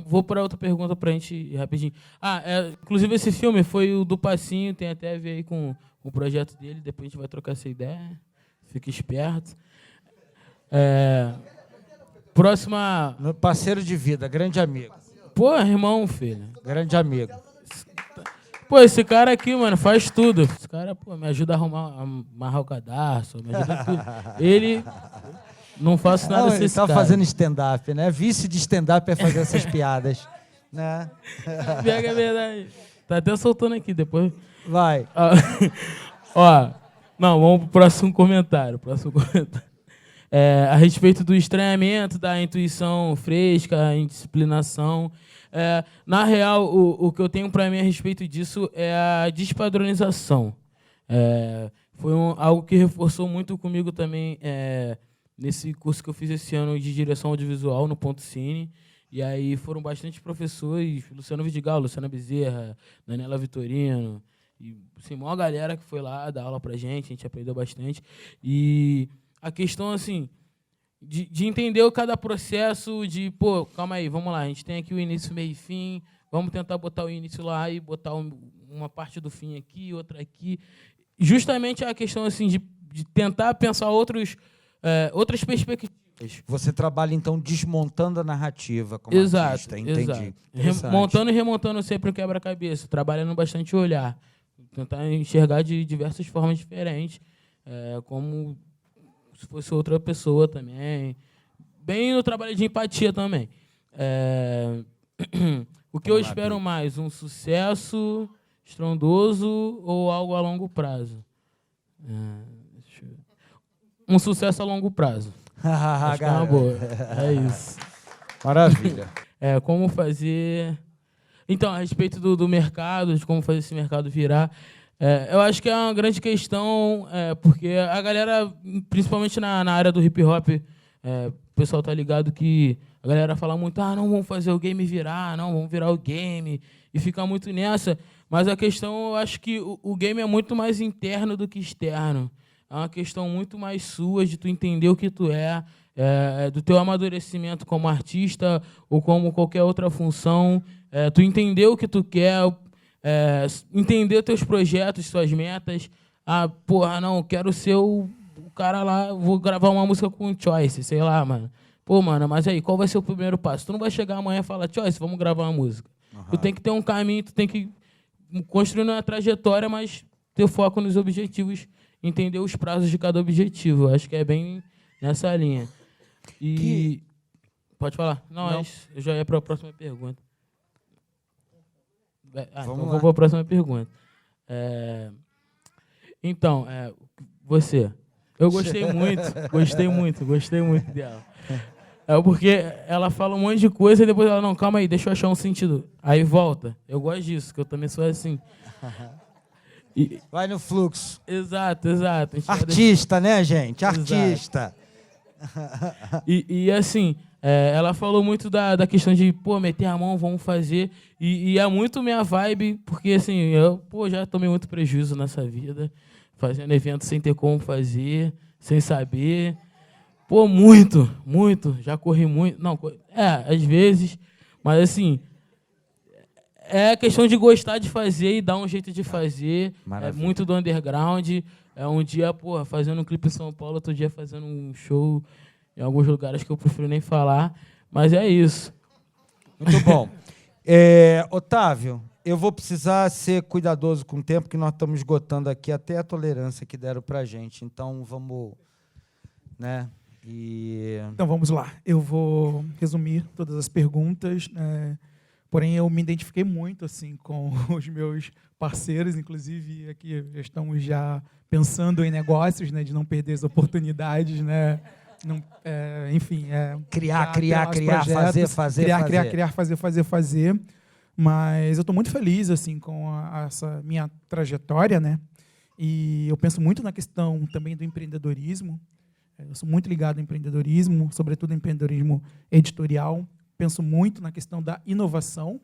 Vou para outra pergunta para a gente ir rapidinho. Inclusive, esse filme foi o do Passinho, tem até a ver aí com o projeto dele, depois a gente vai trocar essa ideia. Fique esperto. Próxima... Parceiro de vida, grande amigo. Pô, irmão, filho. Grande amigo. Pô, esse cara aqui, mano, faz tudo. Esse cara, pô, me ajuda a amarrar o cadarço, me ajuda tudo. Ele... Não faço nada sem esse cara. Ele tá fazendo stand-up, né? Vice de stand-up é fazer essas piadas. Né? Pior que é verdade. Tá até soltando aqui depois. Vai. Não, vamos pro próximo comentário. A respeito do estranhamento, da intuição fresca, a indisciplinação. Na real, o que eu tenho para mim a respeito disso é a despadronização. Foi algo que reforçou muito comigo também nesse curso que eu fiz esse ano de direção audiovisual no Ponto Cine. E aí foram bastante professores, Luciano Vidigal, Luciana Bezerra, Daniela Vitorino, e assim, maior galera que foi lá dar aula pra gente, a gente aprendeu bastante. E a questão, assim, de entender cada processo, de, pô, calma aí, vamos lá, a gente tem aqui o início, meio e fim, vamos tentar botar o início lá e botar uma parte do fim aqui, outra aqui. Justamente a questão, assim, de tentar pensar outras perspectivas. Você trabalha, então, desmontando a narrativa como artista. Entendi. Montando e remontando sempre o quebra-cabeça, trabalhando bastante o olhar. Tentar enxergar de diversas formas diferentes, como se fosse outra pessoa também. Bem no trabalho de empatia também. O que eu espero mais? Um sucesso estrondoso ou algo a longo prazo? Um sucesso a longo prazo. Acho que é uma boa. É isso. Maravilha. Como fazer... Então, a respeito do mercado, de como fazer esse mercado virar, eu acho que é uma grande questão, porque a galera, principalmente na área do hip-hop, o pessoal tá ligado que a galera fala muito, não vamos fazer o game virar, não, vamos virar o game, e fica muito nessa. Mas a questão, eu acho que o game é muito mais interno do que externo. É uma questão muito mais sua, de tu entender o que tu do teu amadurecimento como artista ou como qualquer outra função, tu entender o que tu quer, entender teus projetos, suas metas. Não, quero ser o cara lá, vou gravar uma música com o Choice, sei lá, mano. Pô, mano, mas aí, qual vai ser o primeiro passo? Tu não vai chegar amanhã e falar, Choice, vamos gravar uma música. Tu tem que ter um caminho, tu tem que construir uma trajetória, mas ter foco nos objetivos, entender os prazos de cada objetivo. Acho que é bem nessa linha. E... Pode falar? Não. Eu já ia para a próxima pergunta. Então vou para a próxima pergunta. Então, você. Eu gostei muito dela. Porque ela fala um monte de coisa e depois ela, não, calma aí, deixa eu achar um sentido. Aí volta. Eu gosto disso, que eu também sou assim. Vai no fluxo. Exato. Artista, né, gente? Artista. E assim, ela falou muito da questão de, meter a mão, vamos fazer. E é muito minha vibe, porque assim, eu, já tomei muito prejuízo nessa vida, fazendo evento sem ter como fazer, sem saber. Muito. Já corri muito. Não, às vezes, mas assim... É questão de gostar de fazer e dar um jeito de fazer. Maravilha. É muito do underground. Um dia, fazendo um clipe em São Paulo, outro dia fazendo um show em alguns lugares que eu prefiro nem falar. Mas é isso. Muito bom. Otávio, eu vou precisar ser cuidadoso com o tempo, que nós estamos esgotando aqui até a tolerância que deram para a gente. Então, vamos... né? Então, vamos lá. Eu vou resumir todas as perguntas, porém, eu me identifiquei muito assim com os meus parceiros, inclusive aqui já estamos pensando em negócios, né, de não perder as oportunidades, né, não, enfim, criar, fazer. Mas eu estou muito feliz assim com essa minha trajetória, né, e eu penso muito na questão também do empreendedorismo. Eu sou muito ligado ao empreendedorismo, sobretudo empreendedorismo editorial. Penso muito na questão da inovação,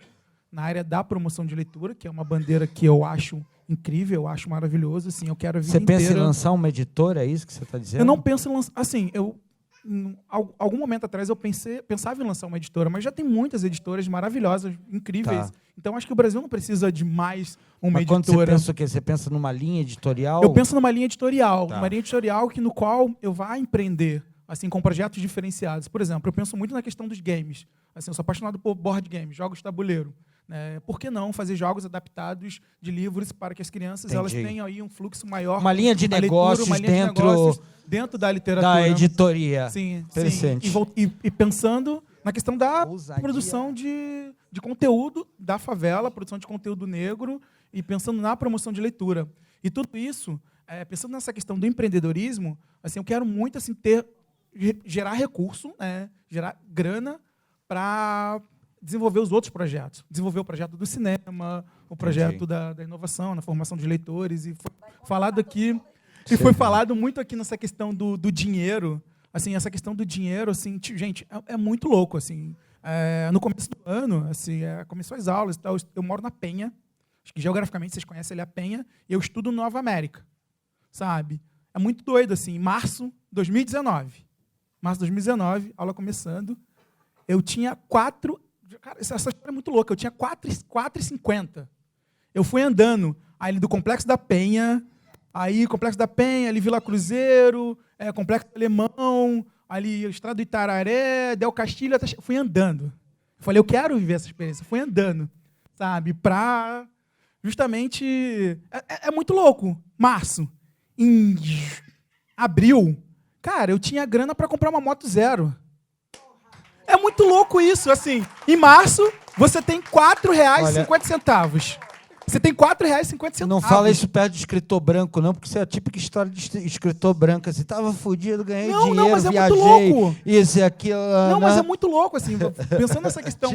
na área da promoção de leitura, que é uma bandeira que eu acho incrível, eu acho maravilhoso. Assim, eu quero a vida Você pensa inteira... em lançar uma editora, é isso que você está dizendo? Eu não penso em lançar... Assim, algum momento atrás eu pensava em lançar uma editora, mas já tem muitas editoras maravilhosas, incríveis. Tá. Então, acho que o Brasil não precisa de mais uma Mas quando editora. você pensa o quê? Você pensa numa linha editorial? Eu penso numa linha editorial. Tá. Uma linha editorial no qual eu vá empreender, assim, com projetos diferenciados. Por exemplo, eu penso muito na questão dos games. Assim, eu sou apaixonado por board games, jogos de tabuleiro. Por que não fazer jogos adaptados de livros para que as crianças elas tenham aí um fluxo maior? Uma linha de negócios dentro da literatura. Da editoria. Sim, interessante. Sim. E pensando na questão da produção de conteúdo da favela, produção de conteúdo negro, e pensando na promoção de leitura. E tudo isso, pensando nessa questão do empreendedorismo, assim, eu quero muito assim, gerar recurso, gerar grana para desenvolver os outros projetos. Desenvolver o projeto do cinema, o projeto da inovação, na formação de leitores. E foi falado aqui, e foi falado muito aqui nessa questão do dinheiro. Assim, essa questão do dinheiro, assim, gente, é muito louco. Assim. No começo do ano, assim, começou as aulas e tal. Eu moro na Penha. Acho que geograficamente vocês conhecem ali a Penha. E eu estudo Nova América. Sabe? É muito doido, assim. Março de 2019. Março de 2019, aula começando. Eu tinha 4... Cara, essa história é muito louca. Eu tinha 4,50. Eu fui andando ali do Complexo da Penha, aí Complexo da Penha, ali Vila Cruzeiro, Complexo Alemão, ali Estrada do Itararé, Del Castilho, fui andando. Eu falei, eu quero viver essa experiência. Fui andando, sabe? Pra justamente... É muito louco. Março. Em abril, cara, eu tinha grana para comprar uma moto zero. É muito louco isso, assim. Em março, você tem R$ 4,50. Você tem R$ 4,50. Não fala isso perto de escritor branco, não, porque isso é a típica história de escritor branco. Assim, tava fudido, ganhei dinheiro, não, mas viajei, muito louco. Isso e aquilo. Não, mas é muito louco, assim. Pensando nessa questão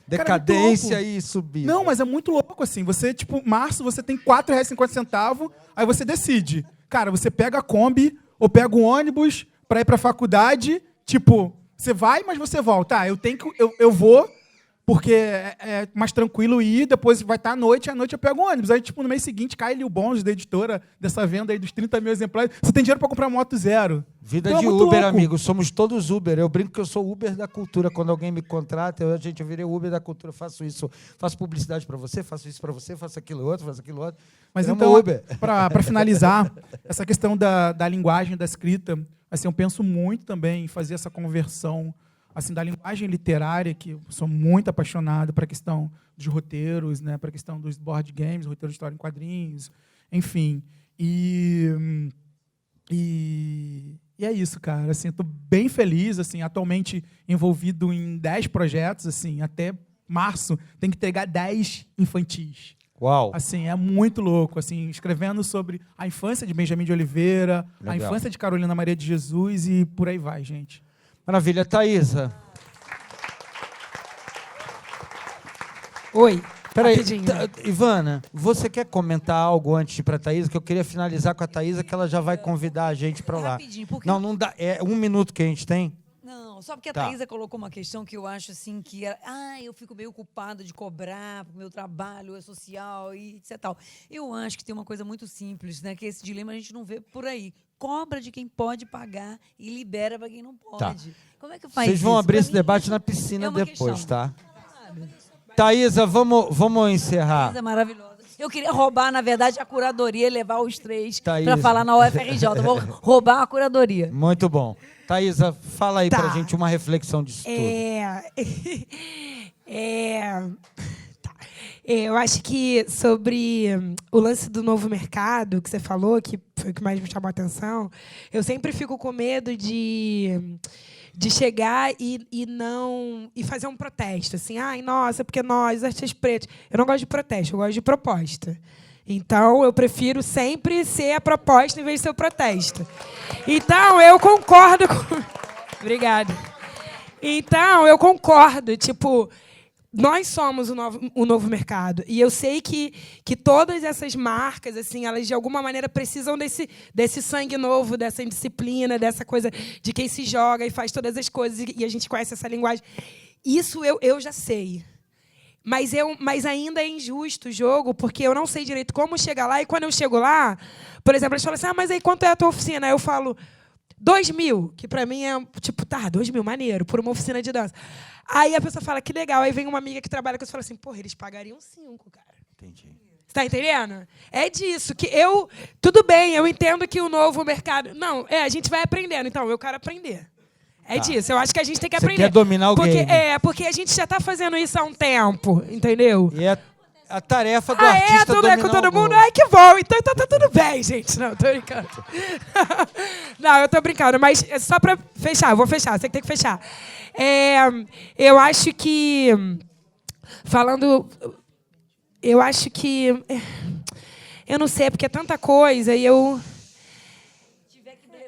decadência cara, e subir. Não, mas é muito louco, assim. Você, tipo, março, você tem R$ 4,50, aí você decide. Cara, você pega a Kombi ou pega o ônibus para ir para a faculdade, tipo... Você vai, mas você volta. Eu vou, porque é mais tranquilo ir, depois vai estar à noite eu pego o ônibus. Aí, tipo, no mês seguinte, cai ali o bônus da editora, dessa venda aí dos 30 mil exemplares. Você tem dinheiro para comprar moto zero. Vida então, de Uber, amigo. Somos todos Uber. Eu brinco que eu sou Uber da cultura. Quando alguém me contrata, eu virei Uber da cultura. Faço isso. Faço publicidade para você, faço isso para você, faço aquilo outro, faço aquilo outro. Mas então, para finalizar, essa questão da linguagem, da escrita, assim, eu penso muito também em fazer essa conversão assim, da linguagem literária, que eu sou muito apaixonado para a questão dos roteiros, para a questão dos board games, roteiro de história em quadrinhos, enfim. E é isso, cara. Assim, estou bem feliz, assim, atualmente envolvido em 10 projetos, assim, até março tem que pegar 10 infantis. Uau. Assim, é muito louco, assim, escrevendo sobre a infância de Benjamin de Oliveira, legal, a infância de Carolina Maria de Jesus e por aí vai, gente. Maravilha. Thaísa. Oi. Peraí, rapidinho. Ivana, você quer comentar algo antes de ir para a Thaísa? Que eu queria finalizar com a Thaísa, que ela já vai convidar a gente para lá. Rapidinho, porque... Não dá. É 1 minuto que a gente tem? Não, só porque a Thaísa colocou uma questão que eu acho assim que eu fico meio culpada de cobrar pro meu trabalho, é social e etc. Tal. Eu acho que tem uma coisa muito simples, né? Que esse dilema a gente não vê por aí. Cobra de quem pode pagar e libera para quem não pode. Tá. Como é que faz isso? Vocês vão abrir Pra esse mim, debate na piscina depois, questão. tá? Thaísa, vamos encerrar. Thaísa é maravilhosa. Eu queria roubar, na verdade, a curadoria e levar os 3 para Thaísa. falar na UFRJ. Eu vou roubar a curadoria. Muito bom. Thaísa, fala aí pra gente uma reflexão disso tudo. Eu acho que sobre o lance do novo mercado, que você falou, que foi o que mais me chamou a atenção, eu sempre fico com medo de chegar e fazer um protesto. Assim, nossa, porque nós, artistas pretos... Eu não gosto de protesto, eu gosto de proposta. Então, eu prefiro sempre ser a proposta em vez de ser o protesto. Então, eu concordo com... Obrigada. Então, eu concordo. Tipo, nós somos o novo mercado. E eu sei que todas essas marcas, assim, elas, de alguma maneira, precisam desse sangue novo, dessa indisciplina, dessa coisa de quem se joga e faz todas as coisas. E a gente conhece essa linguagem. Isso eu já sei. Mas ainda é injusto o jogo, porque eu não sei direito como chegar lá. E quando eu chego lá, por exemplo, eles falam assim, mas aí quanto é a tua oficina? Aí eu falo, 2.000, que pra mim é tipo, 2.000, maneiro, por uma oficina de dança. Aí a pessoa fala, que legal. Aí vem uma amiga que trabalha com isso e fala assim, porra, eles pagariam 5, cara. Entendi. Você tá entendendo? É disso, que tudo bem, eu entendo que o novo mercado... Não, a gente vai aprendendo, então eu quero aprender. É disso, eu acho que a gente tem que aprender. Você quer dominar o game. Porque a gente já está fazendo isso há um tempo, entendeu? E a tarefa do artista tudo dominar com todo o mundo? game. Ai, que bom, então tá tudo bem, gente. Não, tô brincando. Não, eu tô brincando, mas só para fechar, eu vou fechar, você que tem que fechar. Eu acho que... Eu acho que... Eu não sei, porque é tanta coisa e eu...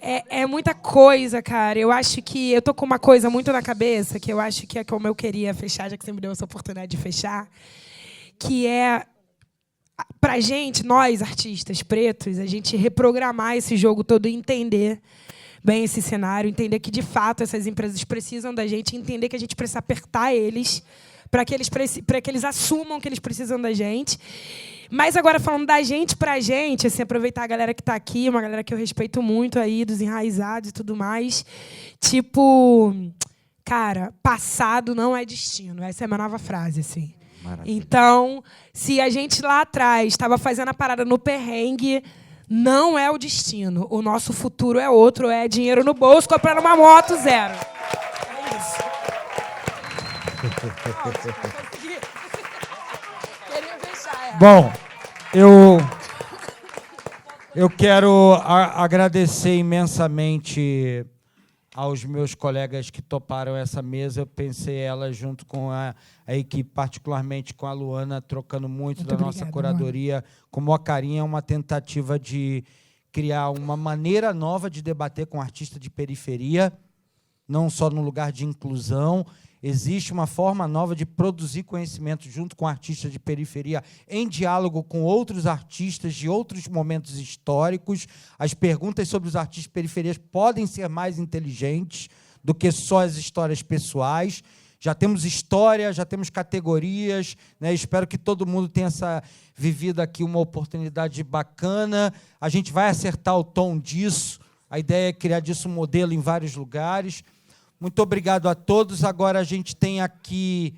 É muita coisa, cara. Eu acho que eu tô com uma coisa muito na cabeça, que eu acho que é como eu queria fechar, já que você me deu essa oportunidade de fechar, que é, pra gente, nós, artistas pretos, a gente reprogramar esse jogo todo e entender bem esse cenário, entender que, de fato, essas empresas precisam da gente, entender que a gente precisa apertar eles para que eles assumam que eles precisam da gente. Mas agora, falando da gente pra gente, assim, aproveitar a galera que tá aqui, uma galera que eu respeito muito aí, dos enraizados e tudo mais. Tipo, cara, passado não é destino. Essa é a minha nova frase, assim. Maravilha. Então, se a gente lá atrás estava fazendo a parada no perrengue, não é o destino. O nosso futuro é outro, é dinheiro no bolso, comprando uma moto zero. É isso. Bom, eu quero agradecer imensamente aos meus colegas que toparam essa mesa. Eu pensei ela junto com a equipe, particularmente com a Luana, trocando muito da nossa curadoria. Como a Carinha, é uma tentativa de criar uma maneira nova de debater com artista de periferia, não só no lugar de inclusão. Existe uma forma nova de produzir conhecimento junto com artistas de periferia, em diálogo com outros artistas de outros momentos históricos. As perguntas sobre os artistas de periferias podem ser mais inteligentes do que só as histórias pessoais. Já temos história, já temos categorias, né? Espero que todo mundo tenha vivido aqui uma oportunidade bacana. A gente vai acertar o tom disso. A ideia é criar disso um modelo em vários lugares. Muito obrigado a todos. Agora a gente tem aqui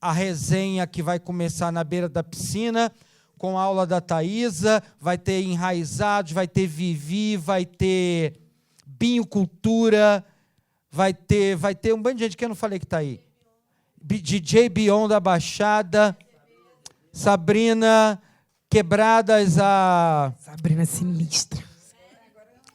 a resenha que vai começar na beira da piscina, com a aula da Thaísa, vai ter Enraizados, vai ter Vivi, vai ter Binho Cultura, vai ter um bando de gente que eu não falei que está aí. DJ Bion da Baixada, Sabrina Quebradas, Sabrina sinistra.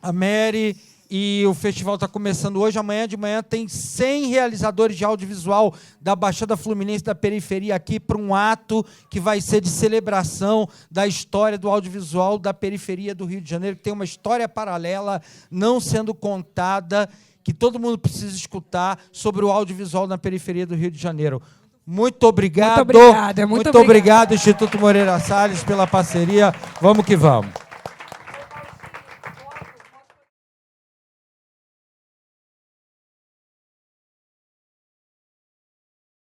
A Mary... E o festival está começando hoje. Amanhã de manhã tem 100 realizadores de audiovisual da Baixada Fluminense, da periferia, aqui para um ato que vai ser de celebração da história do audiovisual da periferia do Rio de Janeiro, que tem uma história paralela não sendo contada, que todo mundo precisa escutar sobre o audiovisual na periferia do Rio de Janeiro. Muito obrigado. Muito obrigada. Muito obrigado, Instituto Moreira Salles, pela parceria. Vamos que vamos.